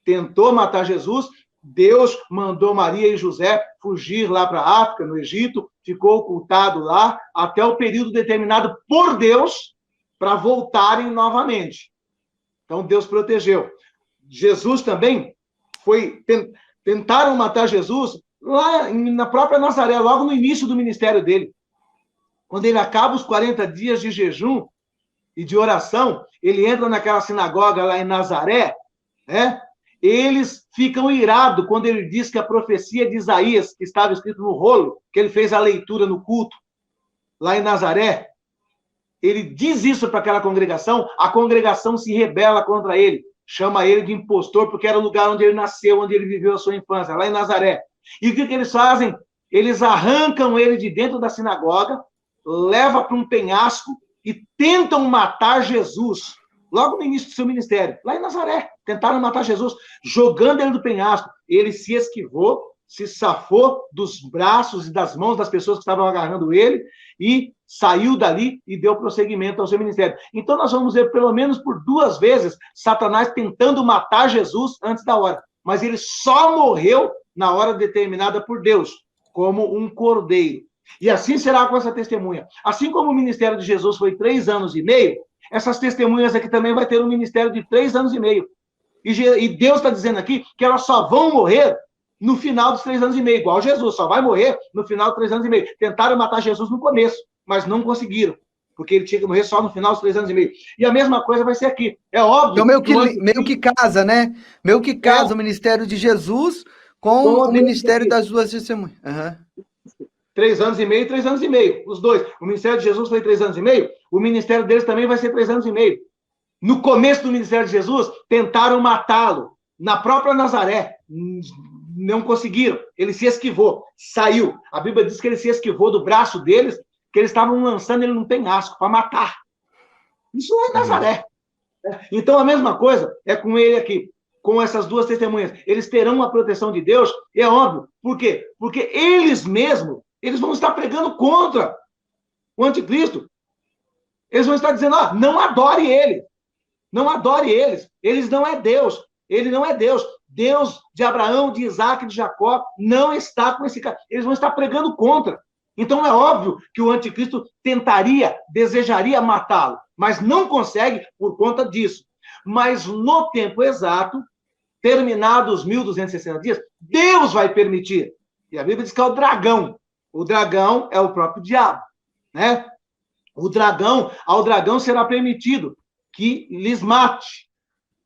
Tentou matar Jesus, Deus mandou Maria e José fugir lá para a África, no Egito, ficou ocultado lá até o período determinado por Deus para voltarem novamente. Então, Deus protegeu. Jesus também tentaram matar Jesus lá na própria Nazaré, logo no início do ministério dele. Quando ele acaba os 40 dias de jejum e de oração, ele entra naquela sinagoga lá em Nazaré, né? Eles ficam irados quando ele diz que a profecia de Isaías, que estava escrito no rolo, que ele fez a leitura no culto, lá em Nazaré, ele diz isso para aquela congregação, a congregação se rebela contra ele, chama ele de impostor, porque era o lugar onde ele nasceu, onde ele viveu a sua infância, lá em Nazaré. E o que eles fazem? Eles arrancam ele de dentro da sinagoga, levam para um penhasco e tentam matar Jesus, logo no início do seu ministério, lá em Nazaré. Tentaram matar Jesus, jogando ele do penhasco. Ele se esquivou, se safou dos braços e das mãos das pessoas que estavam agarrando ele e saiu dali e deu prosseguimento ao seu ministério. Então, nós vamos ver, pelo menos por 2 vezes, Satanás tentando matar Jesus antes da hora. Mas ele só morreu na hora determinada por Deus, como um cordeiro. E assim será com essa testemunha. Assim como o ministério de Jesus foi 3 anos e meio, essas testemunhas aqui também vai ter um ministério de 3 anos e meio. E Deus está dizendo aqui que elas só vão morrer no final dos 3 anos e meio, igual Jesus, só vai morrer no final dos 3 anos e meio. Tentaram matar Jesus no começo, mas não conseguiram, porque ele tinha que morrer só no final dos 3 anos e meio. E a mesma coisa vai ser aqui. É óbvio. Então, meio que casa, né? Meio que casa o ministério de Jesus com o ministério das duas testemunhas. 3 anos e meio e 3 anos e meio, os dois. O ministério de Jesus foi 3 anos e meio, o ministério deles também vai ser 3 anos e meio. No começo do ministério de Jesus, tentaram matá-lo, na própria Nazaré, não conseguiram, ele se esquivou, saiu. A Bíblia diz que ele se esquivou do braço deles, que eles estavam lançando ele num penhasco para matar. Isso lá em Nazaré. Então, a mesma coisa é com ele aqui, com essas 2 testemunhas. Eles terão uma proteção de Deus, é óbvio. Por quê? Porque eles mesmos, eles vão estar pregando contra o anticristo. Eles vão estar dizendo, não adore ele. Não adore eles. Eles não é Deus. Ele não é Deus. Deus de Abraão, de Isaac, de Jacó, não está com esse cara. Eles vão estar pregando contra. Então, é óbvio que o anticristo desejaria matá-lo, mas não consegue por conta disso. Mas no tempo exato, terminados os 1260 dias, Deus vai permitir. E a Bíblia diz que é o dragão. O dragão é o próprio diabo, né? Ao dragão será permitido que lhes mate.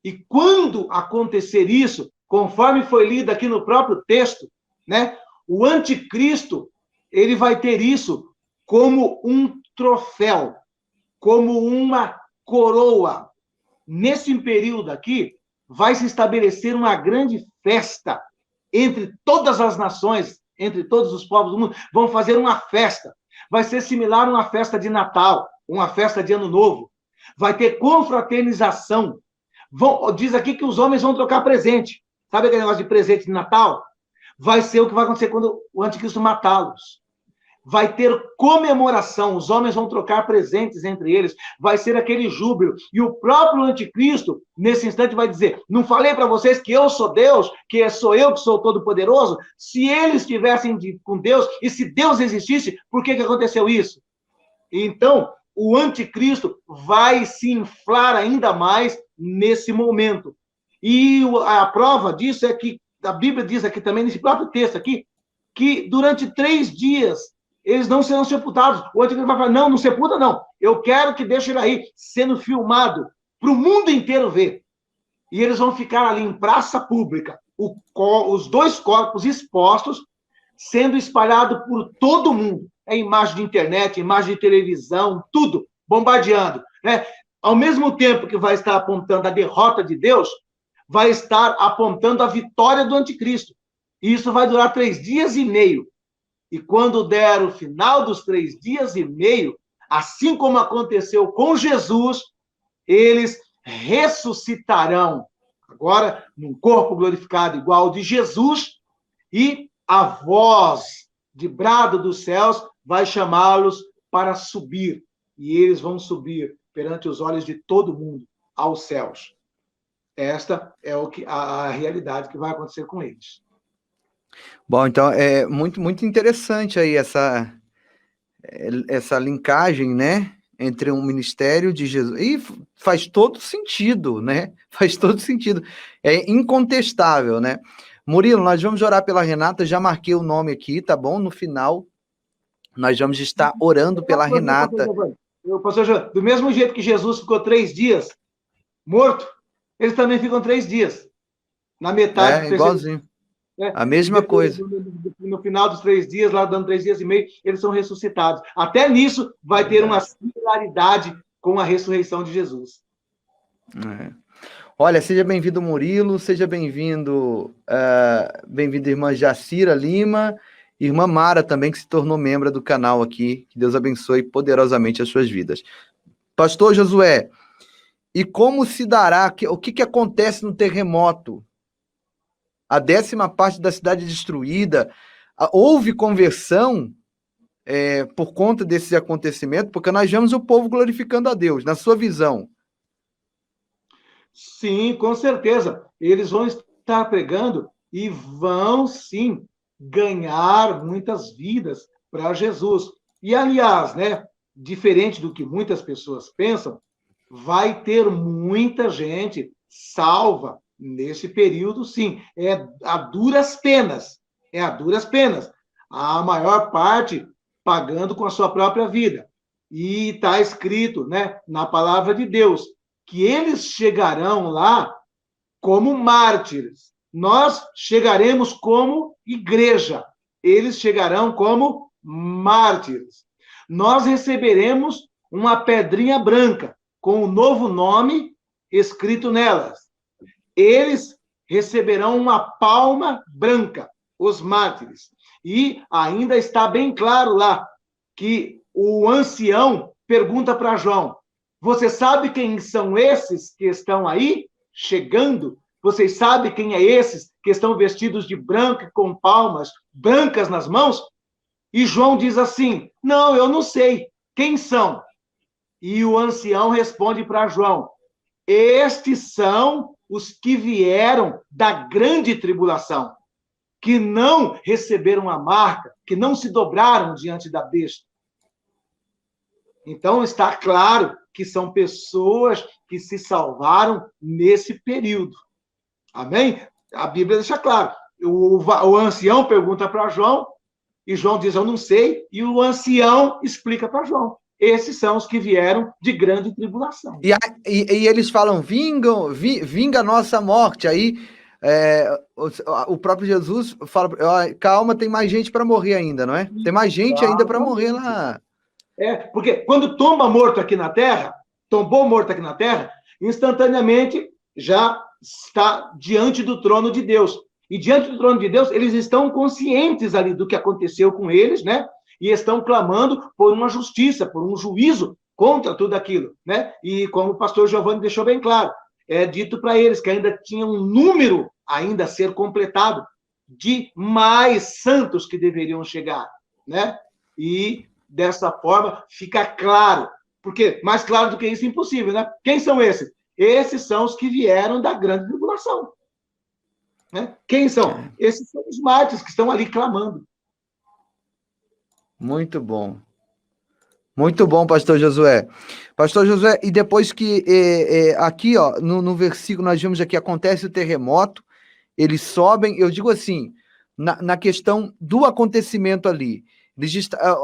E quando acontecer isso, conforme foi lido aqui no próprio texto, né? O anticristo, ele vai ter isso como um troféu, como uma coroa. Nesse período aqui, vai se estabelecer uma grande festa entre todas as nações, entre todos os povos do mundo. Vão fazer uma festa. Vai ser similar a uma festa de Natal, uma festa de Ano Novo. Vai ter confraternização. Diz aqui que os homens vão trocar presente. Sabe aquele negócio de presente de Natal? Vai ser o que vai acontecer quando o anticristo matá-los. Vai ter comemoração, os homens vão trocar presentes entre eles, vai ser aquele júbilo. E o próprio anticristo, nesse instante, vai dizer: não falei para vocês que eu sou Deus, que sou eu que sou todo-poderoso? Se eles estivessem com Deus, e se Deus existisse, por que aconteceu isso? Então, o anticristo vai se inflar ainda mais nesse momento. E a prova disso é que a Bíblia diz aqui também, nesse próprio texto aqui, que durante 3 dias eles não serão sepultados. O anticristo vai falar: não sepulta, não. Eu quero que deixe ele aí, sendo filmado, para o mundo inteiro ver. E eles vão ficar ali em praça pública, os 2 corpos expostos, sendo espalhados por todo mundo. É imagem de internet, imagem de televisão, tudo bombardeando, né? Ao mesmo tempo que vai estar apontando a derrota de Deus, vai estar apontando a vitória do anticristo. E isso vai durar 3 dias e meio. E quando der o final dos 3 dias e meio, assim como aconteceu com Jesus, eles ressuscitarão, agora num corpo glorificado igual ao de Jesus, e a voz de brado dos céus vai chamá-los para subir. E eles vão subir perante os olhos de todo mundo aos céus. Esta é a realidade que vai acontecer com eles. Bom, então é muito interessante aí essa linkagem, né, entre um ministério de Jesus, e faz todo sentido, né, faz todo sentido, é incontestável, né. Murilo, nós vamos orar pela Renata, já marquei o nome aqui, tá bom? No final, nós vamos estar orando pela Renata. Pastor João, do mesmo jeito que Jesus ficou 3 dias morto, eles também ficam 3 dias, na metade. Igualzinho. A mesma coisa. No final dos 3 dias, lá dando 3 dias e meio, eles são ressuscitados. Até nisso vai ter uma similaridade com a ressurreição de Jesus. Olha, seja bem-vindo, Murilo, seja bem-vindo, bem-vinda, irmã Jacira Lima, irmã Mara também, que se tornou membro do canal aqui. Que Deus abençoe poderosamente as suas vidas. Pastor Josué, e como se dará, o que acontece no terremoto? A 10ª parte da cidade destruída, houve conversão por conta desse acontecimento, porque nós vemos o povo glorificando a Deus, na sua visão. Sim, com certeza. Eles vão estar pregando e vão, sim, ganhar muitas vidas para Jesus. E, aliás, né, diferente do que muitas pessoas pensam, vai ter muita gente salva nesse período, sim. É a duras penas. A maior parte pagando com a sua própria vida. E está escrito, né, na palavra de Deus, que eles chegarão lá como mártires. Nós chegaremos como igreja. Eles chegarão como mártires. Nós receberemos uma pedrinha branca com o novo nome escrito nelas. Eles receberão uma palma branca, os mártires. E ainda está bem claro lá que o ancião pergunta para João: você sabe quem são esses que estão aí chegando? Vocês sabem quem é esses que estão vestidos de branco, com palmas brancas nas mãos? E João diz assim: não, eu não sei. Quem são? E o ancião responde para João: estes são os que vieram da grande tribulação, que não receberam a marca, que não se dobraram diante da besta. Então, está claro que são pessoas que se salvaram nesse período. Amém? A Bíblia deixa claro. O ancião pergunta para João, e João diz, eu não sei, e o ancião explica para João. Esses são os que vieram de grande tribulação. E eles falam, vinga a nossa morte. Aí o próprio Jesus fala, calma, tem mais gente para morrer ainda, não é? Tem mais gente ainda para morrer lá. Porque quando tomba morto aqui na terra, tombou morto aqui na terra, instantaneamente já está diante do trono de Deus. E diante do trono de Deus, eles estão conscientes ali do que aconteceu com eles, né? E estão clamando por uma justiça, por um juízo contra tudo aquilo, né? E como o pastor Giovanni deixou bem claro, é dito para eles que ainda tinha um número ainda a ser completado de mais santos que deveriam chegar, né? E dessa forma fica claro, porque mais claro do que isso é impossível, né? Quem são esses? Esses são os que vieram da grande tribulação. Né? Quem são? Esses são os mártires que estão ali clamando. Muito bom. Muito bom, pastor Josué. Pastor Josué, e depois que aqui, ó, no versículo, nós vimos aqui, acontece o terremoto, eles sobem, eu digo assim, na questão do acontecimento ali,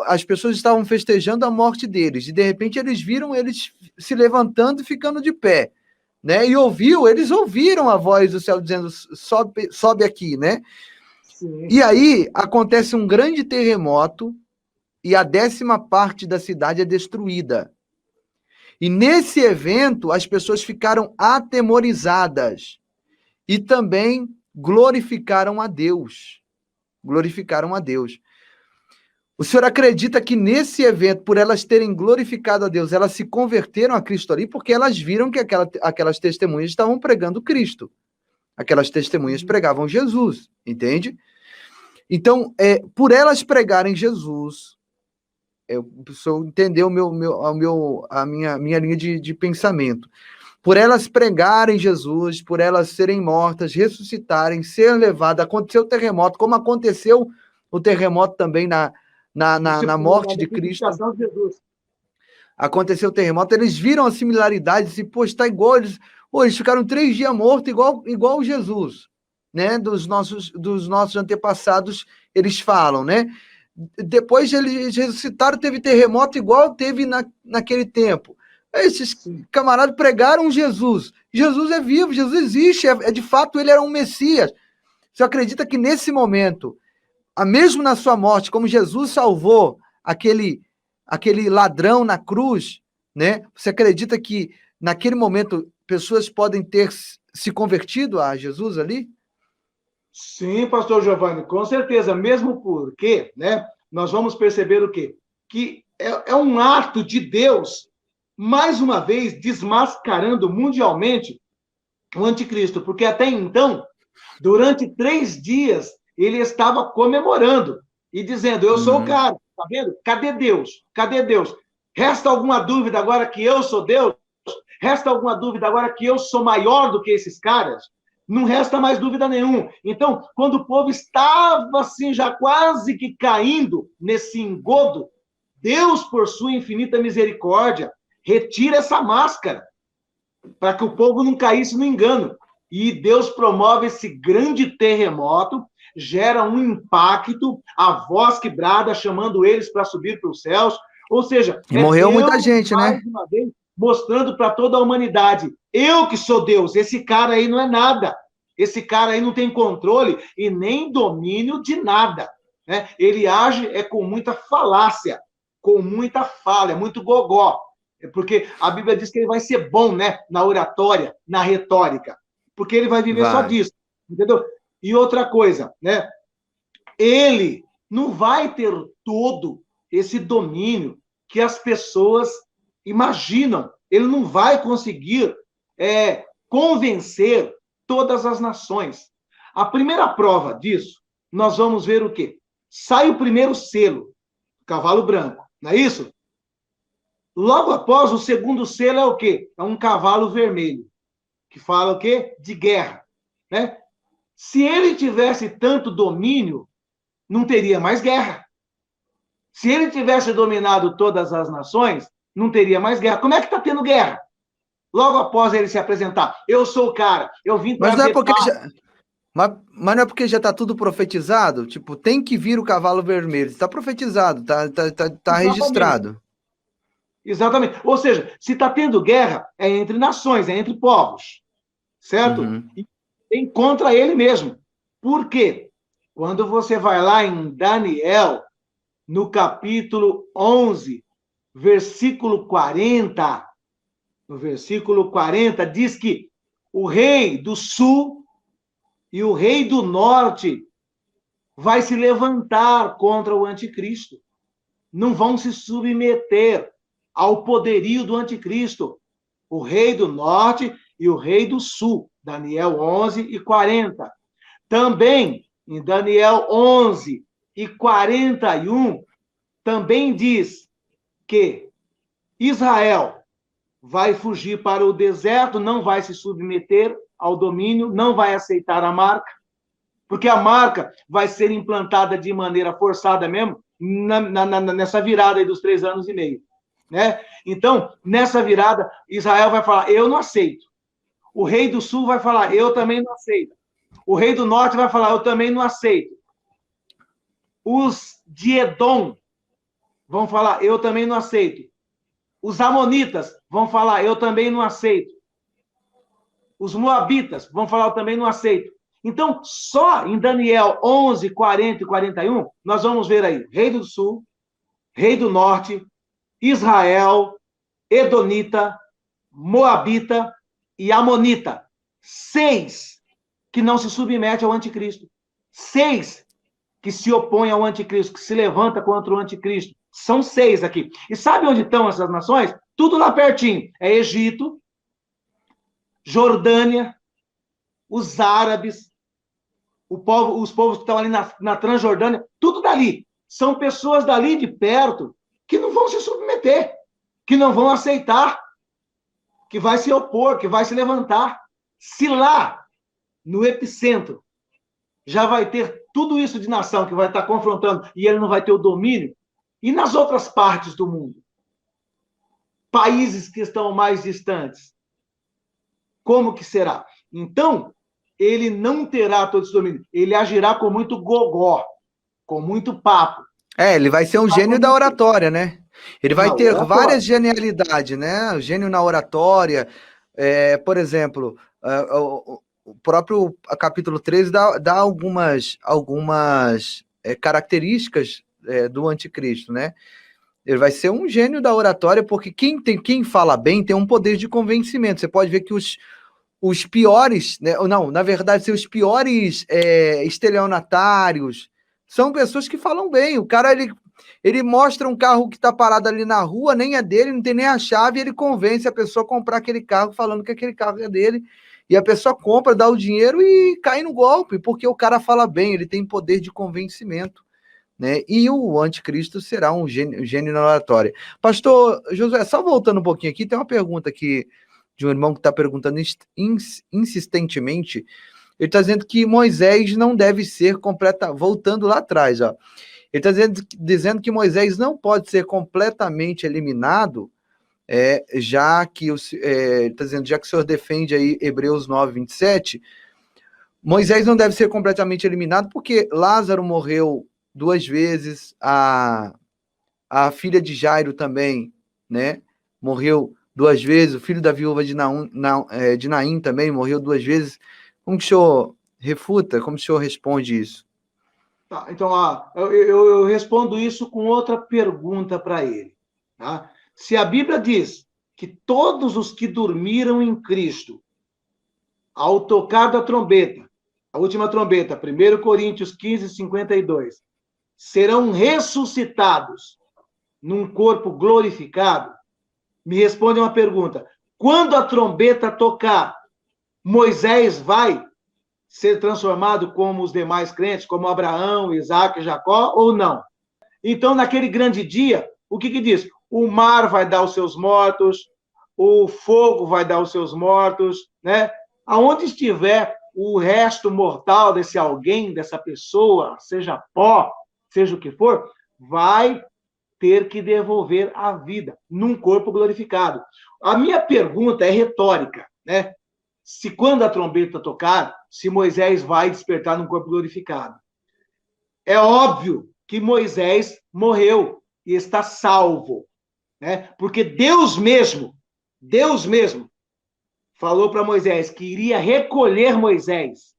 as pessoas estavam festejando a morte deles, e de repente eles viram eles se levantando e ficando de pé, né? E eles ouviram a voz do céu dizendo, sobe aqui, né? Sim. E aí acontece um grande terremoto, e a 10ª parte da cidade é destruída. E nesse evento, as pessoas ficaram atemorizadas e também glorificaram a Deus. Glorificaram a Deus. O senhor acredita que nesse evento, por elas terem glorificado a Deus, elas se converteram a Cristo ali, porque elas viram que aquelas testemunhas estavam pregando Cristo. Aquelas testemunhas pregavam Jesus, entende? Então, por elas pregarem Jesus, o senhor entendeu a minha linha de pensamento. Por elas pregarem Jesus, por elas serem mortas, ressuscitarem, ser levadas, aconteceu o terremoto, como aconteceu o terremoto também na morte de Cristo. Aconteceu o terremoto, eles viram a similaridade, e, pô, está igual, eles ficaram 3 dias mortos, igual Jesus, né? Dos nossos antepassados, eles falam, né? Depois eles ressuscitaram, teve terremoto igual teve naquele tempo. Esses camaradas pregaram Jesus. Jesus é vivo, Jesus existe, de fato ele era um Messias. Você acredita que nesse momento, mesmo na sua morte, como Jesus salvou aquele ladrão na cruz, né? Você acredita que naquele momento pessoas podem ter se convertido a Jesus ali? Sim, pastor Giovanni, com certeza, mesmo porque, né, nós vamos perceber o quê? Que é um ato de Deus, mais uma vez, desmascarando mundialmente o anticristo, porque até então, durante 3 dias, ele estava comemorando e dizendo, eu sou o cara, tá vendo? Cadê Deus? Cadê Deus? Resta alguma dúvida agora que eu sou Deus? Resta alguma dúvida agora que eu sou maior do que esses caras? Não resta mais dúvida nenhuma. Então, quando o povo estava assim, já quase que caindo nesse engodo, Deus, por sua infinita misericórdia, retira essa máscara para que o povo não caísse no engano. E Deus promove esse grande terremoto, gera um impacto, a voz que brada, chamando eles para subir para os céus. Ou seja, e morreu Deus, muita gente, mais uma vez, mostrando para toda a humanidade, eu que sou Deus, esse cara aí não é nada. Esse cara aí não tem controle e nem domínio de nada. Né? Ele age com muita falácia, com muita falha, muito gogó. Porque a Bíblia diz que ele vai ser bom, né, na oratória, na retórica. Porque ele vai viver só disso. Entendeu? E outra coisa, né? Ele não vai ter todo esse domínio que as pessoas imaginam. Ele não vai conseguir convencer todas as nações. A primeira prova disso, nós vamos ver o quê? Sai o primeiro selo, cavalo branco, não é isso? Logo após, o segundo selo é o quê? É um cavalo vermelho, que fala o quê? De guerra, né? Se ele tivesse tanto domínio, não teria mais guerra. Se ele tivesse dominado todas as nações, não teria mais guerra. Como é que está tendo guerra? Logo após ele se apresentar, eu sou o cara, eu vim Mas não é trazer porque paz. mas não é porque já está tudo profetizado? Tipo, tem que vir o cavalo vermelho. Está profetizado, tá Exatamente, registrado. exatamente. Ou seja, se está tendo guerra, é entre nações, é entre povos, certo? Uhum. E tem contra ele mesmo. Por quê? Quando você vai lá em Daniel, no capítulo 11, versículo 40, no versículo 40, diz que o rei do sul e o rei do norte vai se levantar contra o anticristo. Não vão se submeter ao poderio do anticristo. O rei do norte e o rei do sul. Daniel 11 e 40. Também, em Daniel 11 e 41, também diz que Israel vai fugir para o deserto, não vai se submeter ao domínio, não vai aceitar a marca, porque a marca vai ser implantada de maneira forçada mesmo nessa virada aí dos 3 anos e meio. Né? Então, nessa virada, Israel vai falar, eu não aceito. O rei do sul vai falar, eu também não aceito. O rei do norte vai falar, eu também não aceito. Os de Edom vão falar, eu também não aceito. Os amonitas vão falar, eu também não aceito. Os moabitas vão falar, eu também não aceito. Então, só em Daniel 11, 40 e 41, nós vamos ver aí, rei do sul, rei do norte, Israel, Edonita, Moabita e Amonita. 6 que não se submete ao anticristo. 6 que se opõem ao anticristo, que se levanta contra o anticristo. São 6 aqui. E sabe onde estão essas nações? Tudo lá pertinho. É Egito, Jordânia, os árabes, os povos que estão ali na Transjordânia, tudo dali. São pessoas dali de perto que não vão se submeter, que não vão aceitar, que vai se opor, que vai se levantar. Se lá, no epicentro, já vai ter tudo isso de nação que vai estar confrontando e ele não vai ter o domínio, e nas outras partes do mundo? Países que estão mais distantes, como que será? Então, ele não terá todo esse domínio. Ele agirá com muito gogó, com muito papo. Ele vai ser um gênio da oratória, né? Ele vai Na ter oratória. várias genialidades, né? O gênio na oratória, por exemplo, o próprio capítulo 13 dá algumas características do anticristo, né? Ele vai ser um gênio da oratória, porque quem fala bem tem um poder de convencimento. Você pode ver que os piores, né? Não, na verdade, os piores estelionatários são pessoas que falam bem. O cara, ele mostra um carro que está parado ali na rua, nem é dele, não tem nem a chave, e ele convence a pessoa a comprar aquele carro, falando que aquele carro é dele, e a pessoa compra, dá o dinheiro e cai no golpe, porque o cara fala bem, ele tem poder de convencimento. Né? E o anticristo será um gênio na oratória. Pastor Josué, só voltando um pouquinho aqui, tem uma pergunta aqui de um irmão que está perguntando insistentemente. Ele está dizendo que Moisés não deve ser voltando lá atrás, ó. Ele está dizendo que Moisés não pode ser completamente eliminado, já que ele está dizendo, já que o senhor defende aí Hebreus 9, 27, Moisés não deve ser completamente eliminado, porque Lázaro morreu 2 vezes, a filha de Jairo também, né? Morreu 2 vezes, o filho da viúva de Naim também morreu 2 vezes. Como que o senhor refuta? Como o senhor responde isso? Tá, então, eu respondo isso com outra pergunta para ele. Tá? Se a Bíblia diz que todos os que dormiram em Cristo, ao tocar da trombeta, a última trombeta, 1 Coríntios 15, 52, serão ressuscitados num corpo glorificado, me responde uma pergunta. Quando a trombeta tocar, Moisés vai ser transformado como os demais crentes, como Abraão, Isaac, Jacó, ou não? Então, naquele grande dia, o que diz? O mar vai dar os seus mortos, o fogo vai dar os seus mortos, né? Aonde estiver o resto mortal desse alguém, dessa pessoa, seja pó, seja o que for, vai ter que devolver a vida num corpo glorificado. A minha pergunta é retórica, né? Se quando a trombeta tocar, se Moisés vai despertar num corpo glorificado. É óbvio que Moisés morreu e está salvo, né? Porque Deus mesmo falou para Moisés que iria recolher Moisés,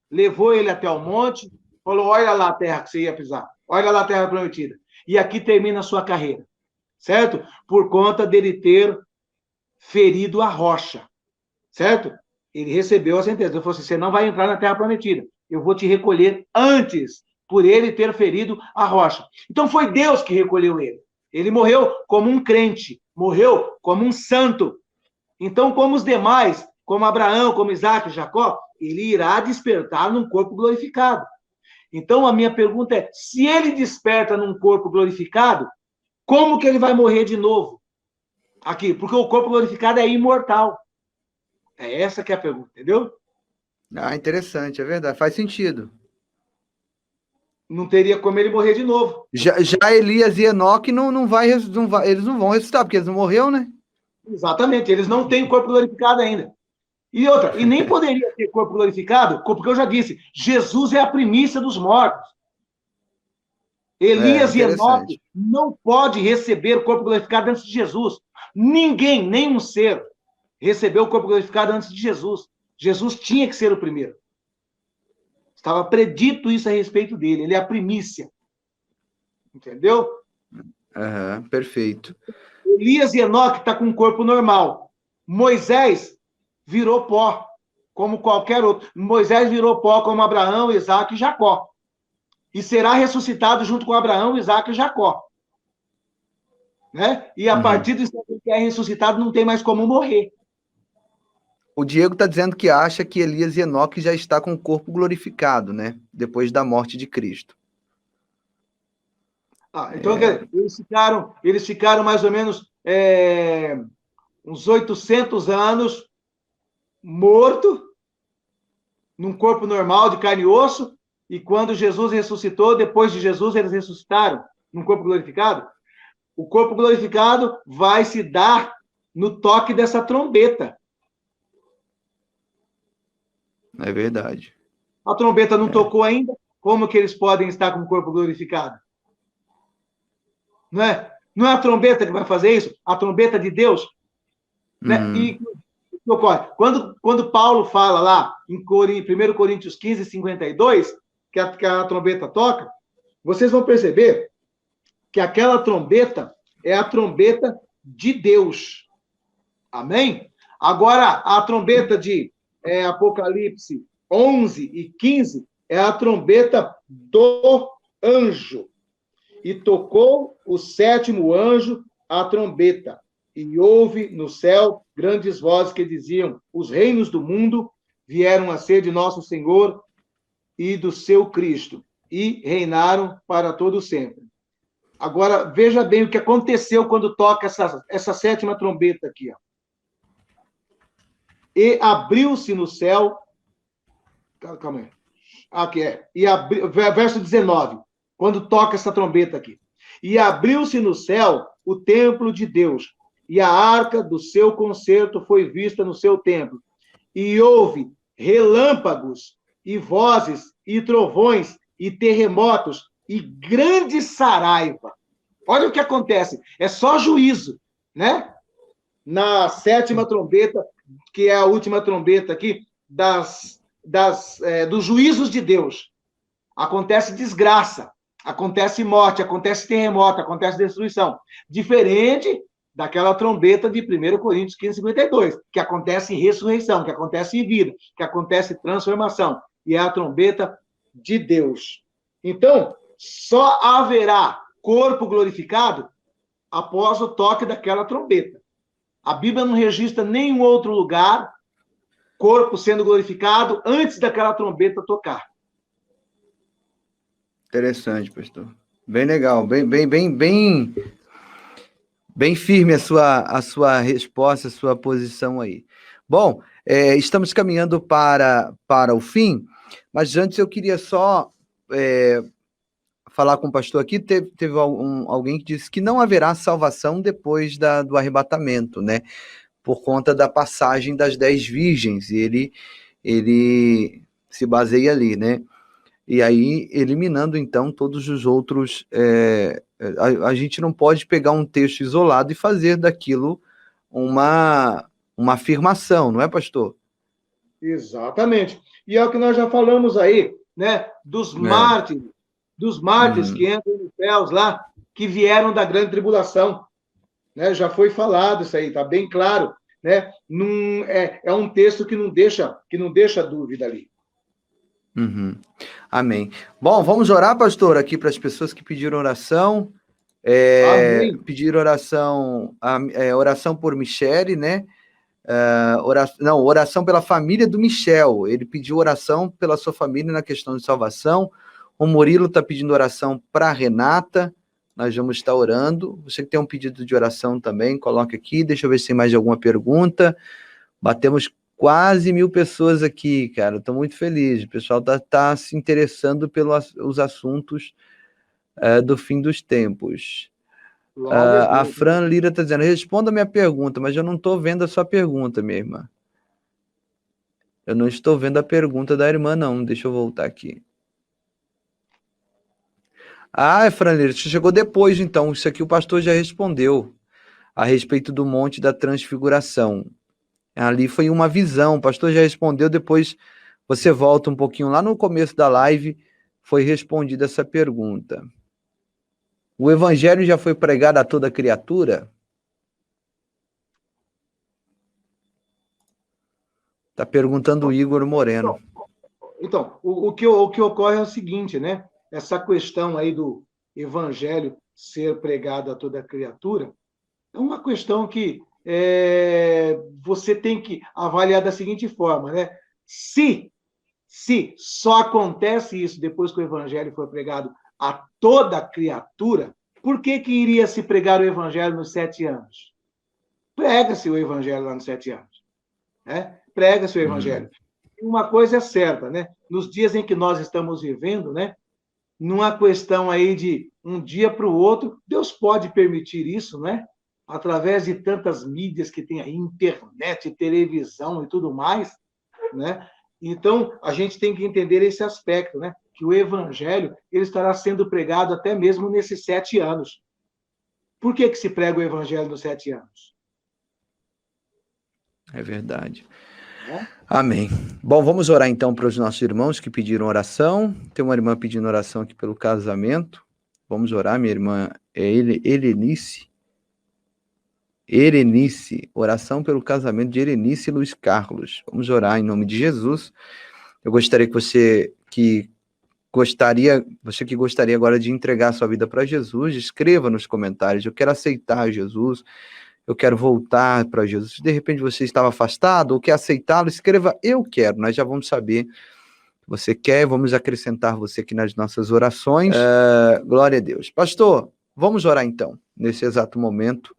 levou ele até o monte, falou: olha lá a terra que você ia pisar, olha lá a terra prometida. E aqui termina a sua carreira, certo? Por conta dele ter ferido a rocha, certo? Ele recebeu a sentença. Ele falou assim: você não vai entrar na terra prometida, eu vou te recolher antes, por ele ter ferido a rocha. Então foi Deus que recolheu ele. Ele morreu como um crente, morreu como um santo. Então, como os demais, como Abraão, como Isaac, Jacó, ele irá despertar num corpo glorificado. Então, a minha pergunta é: se ele desperta num corpo glorificado, como que ele vai morrer de novo? Aqui, porque o corpo glorificado é imortal. É essa que é a pergunta, entendeu? Ah, interessante, é verdade, faz sentido. Não teria como ele morrer de novo. Já Elias e Enoque não vai, eles não vão ressuscitar, porque eles não morreram, né? Exatamente, eles não têm corpo glorificado ainda. E outra, e nem poderia ter corpo glorificado, porque eu já disse, Jesus é a primícia dos mortos. Elias e Enoque não pode receber corpo glorificado antes de Jesus. Ninguém, nenhum ser, recebeu o corpo glorificado antes de Jesus. Jesus tinha que ser o primeiro. Estava predito isso a respeito dele. Ele é a primícia. Entendeu? Perfeito. Elias e Enoque estão com um corpo normal. Moisés virou pó, como qualquer outro. Moisés virou pó como Abraão, Isaac e Jacó. E será ressuscitado junto com Abraão, Isaac e Jacó. Né? E a partir do instante que é ressuscitado, não tem mais como morrer. O Diego está dizendo que acha que Elias e Enoque já está com o corpo glorificado, né? Depois da morte de Cristo. Então, eles ficaram mais ou menos uns 800 anos morto, num corpo normal de carne e osso, e quando Jesus ressuscitou, depois de Jesus, eles ressuscitaram num corpo glorificado. O corpo glorificado vai se dar no toque dessa trombeta. É verdade. A trombeta não tocou ainda, como que eles podem estar com o corpo glorificado? Não é? Não é a trombeta que vai fazer isso? A trombeta de Deus? Né? E o que ocorre? Quando Paulo fala lá em 1 Coríntios 15, 52, que a trombeta toca, vocês vão perceber que aquela trombeta é a trombeta de Deus. Amém? Agora, a trombeta de Apocalipse 11 e 15 é a trombeta do anjo. E tocou o sétimo anjo a trombeta, e houve no céu grandes vozes que diziam: os reinos do mundo vieram a ser de nosso Senhor e do seu Cristo, e reinaram para todo sempre. Agora, veja bem o que aconteceu quando toca essa sétima trombeta aqui. Ó. E abriu-se no céu... Calma aí. Aqui é. Verso 19. Quando toca essa trombeta aqui. E abriu-se no céu o templo de Deus, e a arca do seu concerto foi vista no seu templo. E houve relâmpagos, e vozes, e trovões, e terremotos, e grande saraiva. Olha o que acontece. É só juízo, né? Na sétima trombeta, que é a última trombeta aqui, dos juízos de Deus. Acontece desgraça, acontece morte, acontece terremoto, acontece destruição. Diferente daquela trombeta de 1 Coríntios 15, 52, que acontece ressurreição, que acontece vida, que acontece transformação. E é a trombeta de Deus. Então, só haverá corpo glorificado após o toque daquela trombeta. A Bíblia não registra nenhum outro lugar corpo sendo glorificado antes daquela trombeta tocar. Interessante, pastor. Bem legal, bem firme a sua resposta, a sua posição aí. Bom, estamos caminhando para o fim, mas antes eu queria só falar com o pastor aqui, teve alguém que disse que não haverá salvação depois do arrebatamento, né? Por conta da passagem das 10 virgens, e ele se baseia ali, né? E aí, eliminando, então, todos os outros... a gente não pode pegar um texto isolado e fazer daquilo uma afirmação, não é, pastor? Exatamente. E é o que nós já falamos aí, né? Dos mártires que entram nos céus lá, que vieram da grande tribulação. Né? Já foi falado isso aí, está bem claro. Né? É um texto que não deixa dúvida ali. Uhum. Amém. Bom, vamos orar, pastor, aqui para as pessoas que pediram oração. Pediram oração, oração por Michele, né? Oração pela família do Michel. Ele pediu oração pela sua família na questão de salvação. O Murilo está pedindo oração para a Renata. Nós vamos estar orando. Você que tem um pedido de oração também, coloque aqui. Deixa eu ver se tem mais alguma pergunta. Batemos quase 1000 pessoas aqui, cara. Estou muito feliz. O pessoal tá se interessando pelos assuntos do fim dos tempos. A Fran Lira está dizendo, responda a minha pergunta, mas eu não estou vendo a sua pergunta, minha irmã. Eu não estou vendo a pergunta da irmã, não. Deixa eu voltar aqui. Fran Lira, você chegou depois, então. Isso aqui o pastor já respondeu a respeito do Monte da Transfiguração. Ali foi uma visão, o pastor já respondeu, depois você volta um pouquinho. Lá no começo da live foi respondida essa pergunta. O evangelho já foi pregado a toda criatura? Está perguntando o Igor Moreno. Então, o que ocorre é o seguinte, né? Essa questão aí do evangelho ser pregado a toda criatura é uma questão que você tem que avaliar da seguinte forma, né? Se só acontece isso depois que o evangelho for pregado a toda criatura, por que iria se pregar o evangelho nos 7 anos? Prega-se o evangelho lá nos 7 anos. Né? Prega-se o evangelho. E uma coisa é certa, né? Nos dias em que nós estamos vivendo, né? Numa questão aí de um dia para o outro, Deus pode permitir isso, né? Através de tantas mídias que tem aí, internet, televisão e tudo mais, né? Então, a gente tem que entender esse aspecto, né? Que o evangelho ele estará sendo pregado até mesmo nesses 7 anos. Por que se prega o evangelho nos 7 anos? É verdade. Amém. Bom, vamos orar então para os nossos irmãos que pediram oração. Tem uma irmã pedindo oração aqui pelo casamento. Vamos orar, minha irmã Erenice, oração pelo casamento de Erenice e Luiz Carlos. Vamos orar em nome de Jesus. Eu gostaria que você que gostaria agora de entregar a sua vida para Jesus, escreva nos comentários, eu quero aceitar Jesus, eu quero voltar para Jesus. Se de repente você estava afastado ou quer aceitá-lo, escreva eu quero, nós já vamos saber que você quer, vamos acrescentar você aqui nas nossas orações. Glória a Deus. Pastor, vamos orar então, nesse exato momento,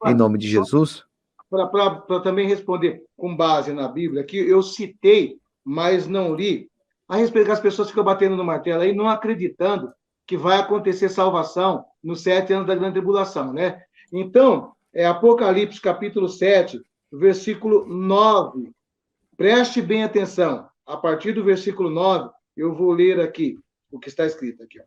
em nome de Jesus. Para também responder com base na Bíblia, que eu citei, mas não li, a respeito que as pessoas ficam batendo no martelo aí, não acreditando que vai acontecer salvação nos 7 anos da grande tribulação, né? Então, Apocalipse, capítulo 7, versículo 9. Preste bem atenção. A partir do versículo 9, eu vou ler aqui o que está escrito aqui. Ó.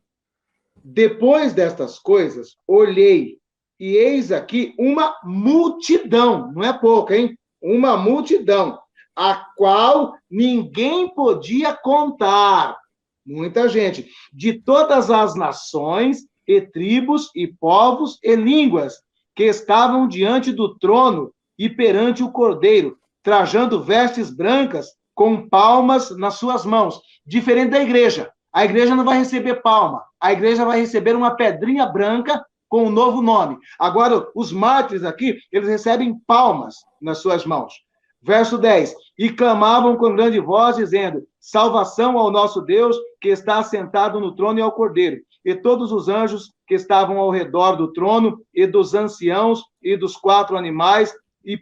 Depois destas coisas, olhei, e eis aqui uma multidão, não é pouca, hein? Uma multidão, a qual ninguém podia contar. Muita gente, de todas as nações, e tribos, e povos, e línguas, que estavam diante do trono e perante o Cordeiro, trajando vestes brancas, com palmas nas suas mãos. Diferente da igreja. A igreja não vai receber palma. A igreja vai receber uma pedrinha branca com um novo nome. Agora, os mártires aqui, eles recebem palmas nas suas mãos. Verso 10. E clamavam com grande voz, dizendo, salvação ao nosso Deus, que está assentado no trono e ao Cordeiro. E todos os anjos que estavam ao redor do trono, e dos anciãos, e dos 4 animais, e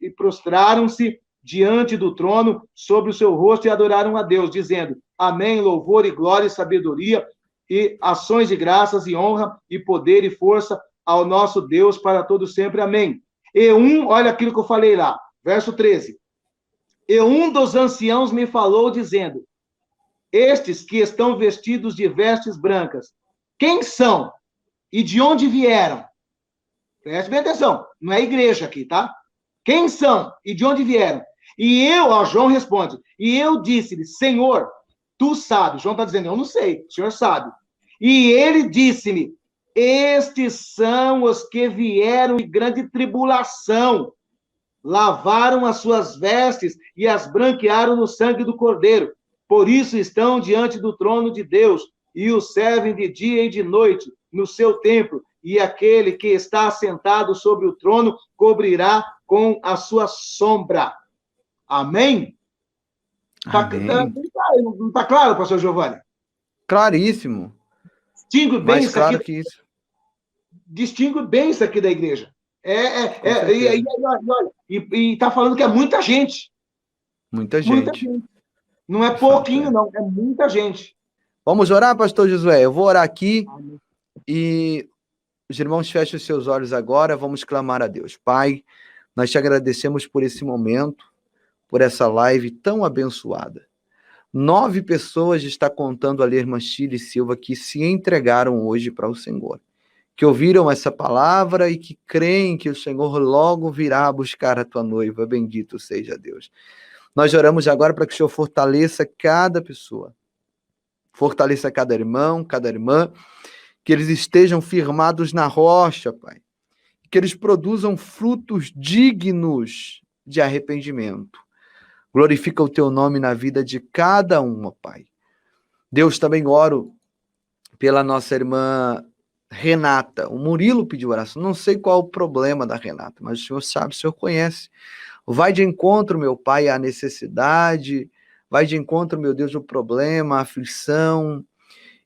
prostraram-se diante do trono, sobre o seu rosto, e adoraram a Deus, dizendo, amém, louvor e glória e sabedoria, e ações de graças e honra e poder e força ao nosso Deus para todo sempre. Amém. Olha aquilo que eu falei lá, verso 13. E um dos anciãos me falou, dizendo: estes que estão vestidos de vestes brancas, quem são e de onde vieram? Preste bem atenção, não é igreja aqui, tá? Quem são e de onde vieram? João responde, e eu disse-lhe: Senhor, tu sabes. João está dizendo: eu não sei, o Senhor sabe. E ele disse-me: estes são os que vieram de grande tribulação, lavaram as suas vestes e as branquearam no sangue do Cordeiro. Por isso estão diante do trono de Deus e o servem de dia e de noite no seu templo. E aquele que está assentado sobre o trono cobrirá com a sua sombra. Amém? Amém. Não está claro, pastor Giovanni? Claríssimo. Distingue bem isso claro aqui. Que isso. Distingue bem isso aqui da igreja. E está falando que é muita gente. Muita gente. Não é pouquinho, não. É muita gente. Vamos orar, pastor Josué? Eu vou orar aqui. Amém. E os irmãos fechem os seus olhos agora. Vamos clamar a Deus. Pai, nós te agradecemos por esse momento, por essa live tão abençoada. 9 pessoas está contando ali, a irmã Chile Silva, que se entregaram hoje para o Senhor, que ouviram essa palavra e que creem que o Senhor logo virá buscar a tua noiva. Bendito seja Deus. Nós oramos agora para que o Senhor fortaleça cada pessoa, fortaleça cada irmão, cada irmã, que eles estejam firmados na rocha, Pai, que eles produzam frutos dignos de arrependimento. Glorifica o teu nome na vida de cada uma, Pai. Deus, também oro pela nossa irmã Renata. O Murilo pediu oração. Não sei qual o problema da Renata, mas o Senhor sabe, o Senhor conhece. Vai de encontro, meu Pai, à necessidade. Vai de encontro, meu Deus, ao problema, à aflição.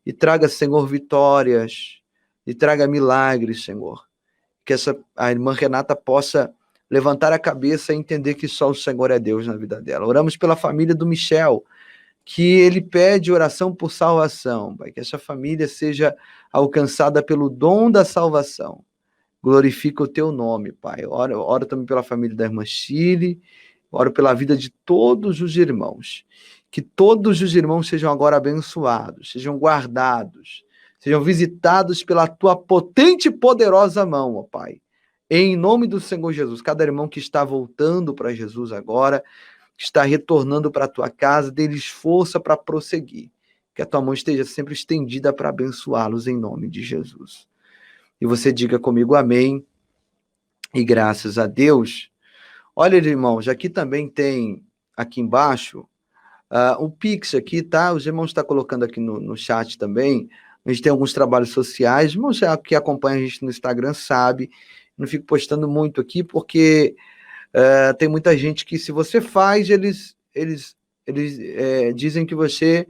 E traga, Senhor, vitórias. E traga milagres, Senhor. Que a irmã Renata possa levantar a cabeça e entender que só o Senhor é Deus na vida dela. Oramos pela família do Michel, que ele pede oração por salvação, Pai, que essa família seja alcançada pelo dom da salvação. Glorifica o teu nome, Pai. Oro também pela família da irmã Chile, oro pela vida de todos os irmãos. Que todos os irmãos sejam agora abençoados, sejam guardados, sejam visitados pela tua potente e poderosa mão, ó Pai. Em nome do Senhor Jesus, cada irmão que está voltando para Jesus agora, que está retornando para a tua casa, dê-lhes força para prosseguir. Que a tua mão esteja sempre estendida para abençoá-los em nome de Jesus. E você diga comigo amém e graças a Deus. Olha, irmãos, aqui também tem, aqui embaixo, o Pix aqui, tá? Os irmãos estão colocando aqui no chat também. A gente tem alguns trabalhos sociais. Os irmãos que acompanham a gente no Instagram sabe. Não fico postando muito aqui, porque tem muita gente que, se você faz, eles dizem que você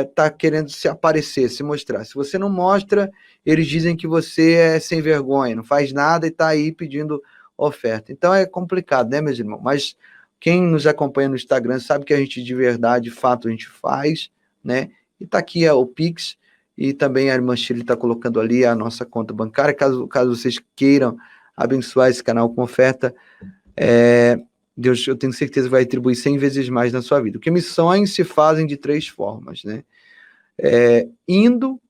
está querendo se aparecer, se mostrar. Se você não mostra, eles dizem que você é sem vergonha, não faz nada e está aí pedindo oferta. Então é complicado, né, meus irmãos? Mas quem nos acompanha no Instagram sabe que a gente de verdade, de fato, a gente faz, né? E está aqui o Pix. E também a irmã Chile está colocando ali a nossa conta bancária, caso vocês queiram abençoar esse canal com oferta, Deus, eu tenho certeza, vai atribuir 100 vezes mais na sua vida. Porque missões se fazem de 3 formas, né? Indo,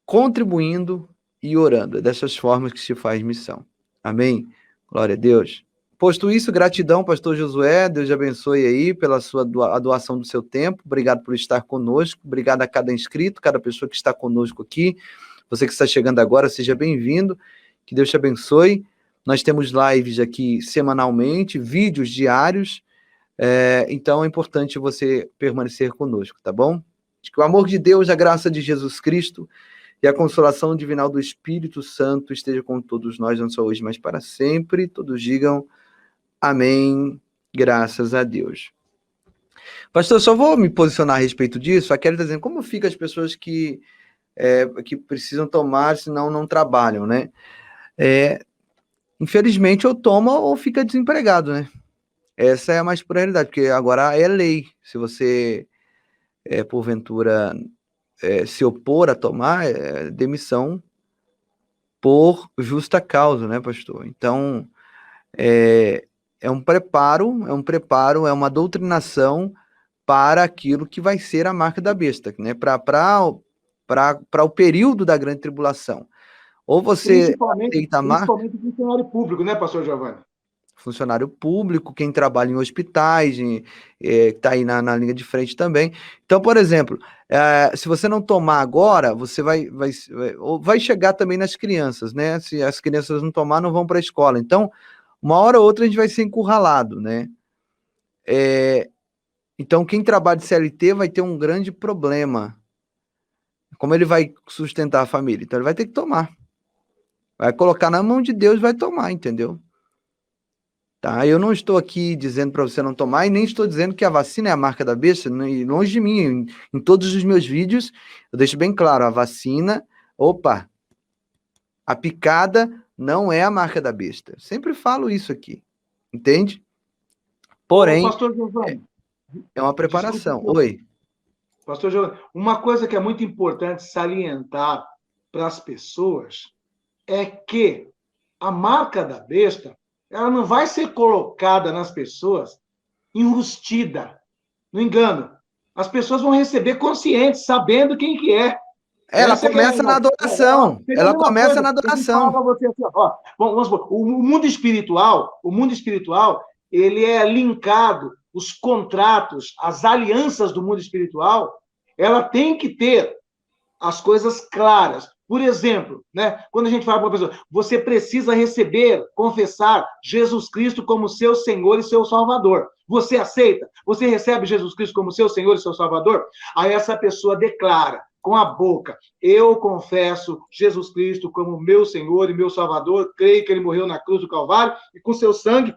contribuindo e orando. É dessas formas que se faz missão. Amém? Glória a Deus. Posto isso, gratidão, pastor Josué, Deus abençoe aí pela a doação do seu tempo, obrigado por estar conosco, obrigado a cada inscrito, cada pessoa que está conosco aqui, você que está chegando agora, seja bem-vindo, que Deus te abençoe. Nós temos lives aqui semanalmente, vídeos diários, então é importante você permanecer conosco, tá bom? Que o amor de Deus, a graça de Jesus Cristo e a consolação divinal do Espírito Santo esteja com todos nós, não só hoje, mas para sempre. Todos digam amém, graças a Deus. Pastor, só vou me posicionar a respeito disso. A Kelly está dizendo, como fica as pessoas que precisam tomar, senão não trabalham, né? Infelizmente, ou toma ou fica desempregado, né? Essa é a mais pura realidade, porque agora é lei. Se você, porventura, se opor a tomar, demissão por justa causa, né, pastor? Então, é um preparo, é uma doutrinação para aquilo que vai ser a marca da besta, né? Para o período da grande tribulação. Ou você aceita a marca... Principalmente funcionário público, né, pastor Giovanni? Funcionário público, quem trabalha em hospitais, está aí na linha de frente também. Então, por exemplo, se você não tomar agora, você vai chegar também nas crianças, né? Se as crianças não tomar, não vão para a escola. Então, uma hora ou outra a gente vai ser encurralado, né? Então, quem trabalha de CLT vai ter um grande problema. Como ele vai sustentar a família? Então, ele vai ter que tomar. Vai colocar na mão de Deus e vai tomar, entendeu? Tá? Eu não estou aqui dizendo para você não tomar e nem estou dizendo que a vacina é a marca da besta, longe de mim. Em todos os meus vídeos, eu deixo bem claro, a vacina, a picada não é a marca da besta. Eu sempre falo isso aqui, entende? Porém, Pastor Giovanni, é uma preparação. Desculpa. Oi. Pastor Giovanni, uma coisa que é muito importante salientar para as pessoas é que a marca da besta, ela não vai ser colocada nas pessoas enrustida, no engano. As pessoas vão receber conscientes, sabendo quem que é. Ela começa na adoração. Ela começa na adoração. Vamos supor, o mundo espiritual, ele é linkado, os contratos, as alianças do mundo espiritual, ela tem que ter as coisas claras. Por exemplo, né, quando a gente fala para uma pessoa, você precisa receber, confessar Jesus Cristo como seu Senhor e seu Salvador. Você aceita? Você recebe Jesus Cristo como seu Senhor e seu Salvador? Aí essa pessoa declara com a boca, eu confesso Jesus Cristo como meu Senhor e meu Salvador, creio que ele morreu na cruz do Calvário e com seu sangue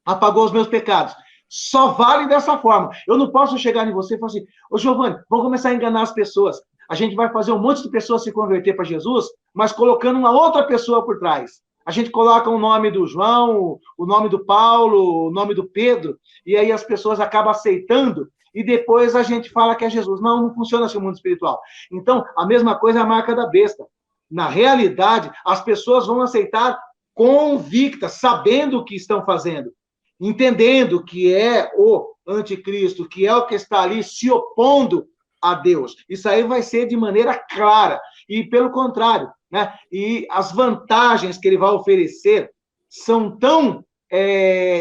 apagou os meus pecados. Só vale dessa forma. Eu não posso chegar em você e falar assim, ô Giovanni, vamos começar a enganar as pessoas. A gente vai fazer um monte de pessoas se converter para Jesus, mas colocando uma outra pessoa por trás. A gente coloca o nome do João, o nome do Paulo, o nome do Pedro, e aí as pessoas acabam aceitando, e depois a gente fala que é Jesus. Não funciona assim o mundo espiritual. Então, a mesma coisa é a marca da besta. Na realidade, as pessoas vão aceitar convictas, sabendo o que estão fazendo, entendendo que é o anticristo, que é o que está ali se opondo a Deus. Isso aí vai ser de maneira clara. E, pelo contrário, né? E as vantagens que ele vai oferecer são tão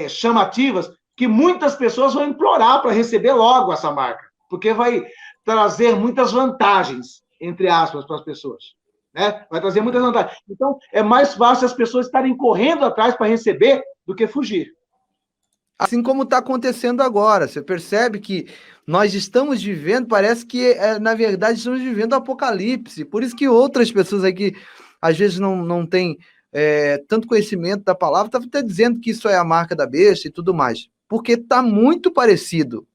chamativas que muitas pessoas vão implorar para receber logo essa marca, porque vai trazer muitas vantagens, entre aspas, para as pessoas. Né? Vai trazer muitas vantagens. Então, é mais fácil as pessoas estarem correndo atrás para receber do que fugir. Assim como está acontecendo agora. Você percebe que nós estamos vivendo, parece que, na verdade, estamos vivendo o apocalipse. Por isso que outras pessoas aqui, às vezes, não têm tanto conhecimento da palavra, estão até dizendo que isso é a marca da besta e tudo mais. Porque está muito parecido.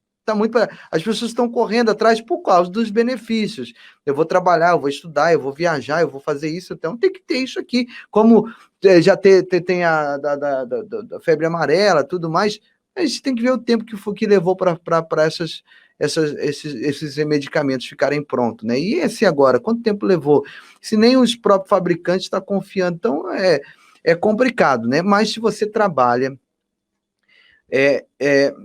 As pessoas estão correndo atrás por causa dos benefícios. Eu vou trabalhar, eu vou estudar, eu vou viajar, eu vou fazer isso. Então, tem que ter isso aqui. Como já tem a da febre amarela, tudo mais. A gente tem que ver o tempo que levou para esses medicamentos ficarem prontos, né? E esse agora, quanto tempo levou? Se nem os próprios fabricantes estão confiando, então é complicado, né? Mas se você trabalha,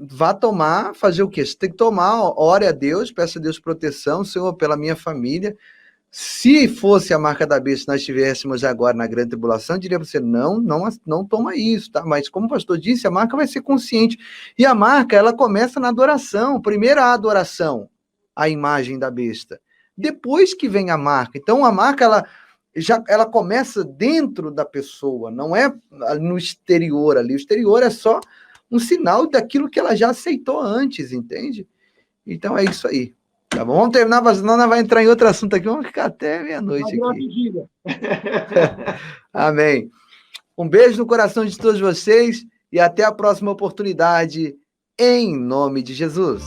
vá fazer o quê? Você tem que tomar, ore a Deus, peça a Deus proteção, Senhor, pela minha família. Se fosse a marca da besta, nós estivéssemos agora na grande tribulação, eu diria para você, não toma isso, tá? Mas como o pastor disse, a marca vai ser consciente. E a marca, ela começa na adoração. Primeiro a adoração, a imagem da besta. Depois que vem a marca. Então, a marca, ela começa dentro da pessoa, não é no exterior ali. O exterior é só um sinal daquilo que ela já aceitou antes, entende? Então, é isso aí. Tá bom? Vamos terminar, senão nós vamos entrar em outro assunto aqui, vamos ficar até meia-noite aqui. Amém. Um beijo no coração de todos vocês e até a próxima oportunidade, em nome de Jesus.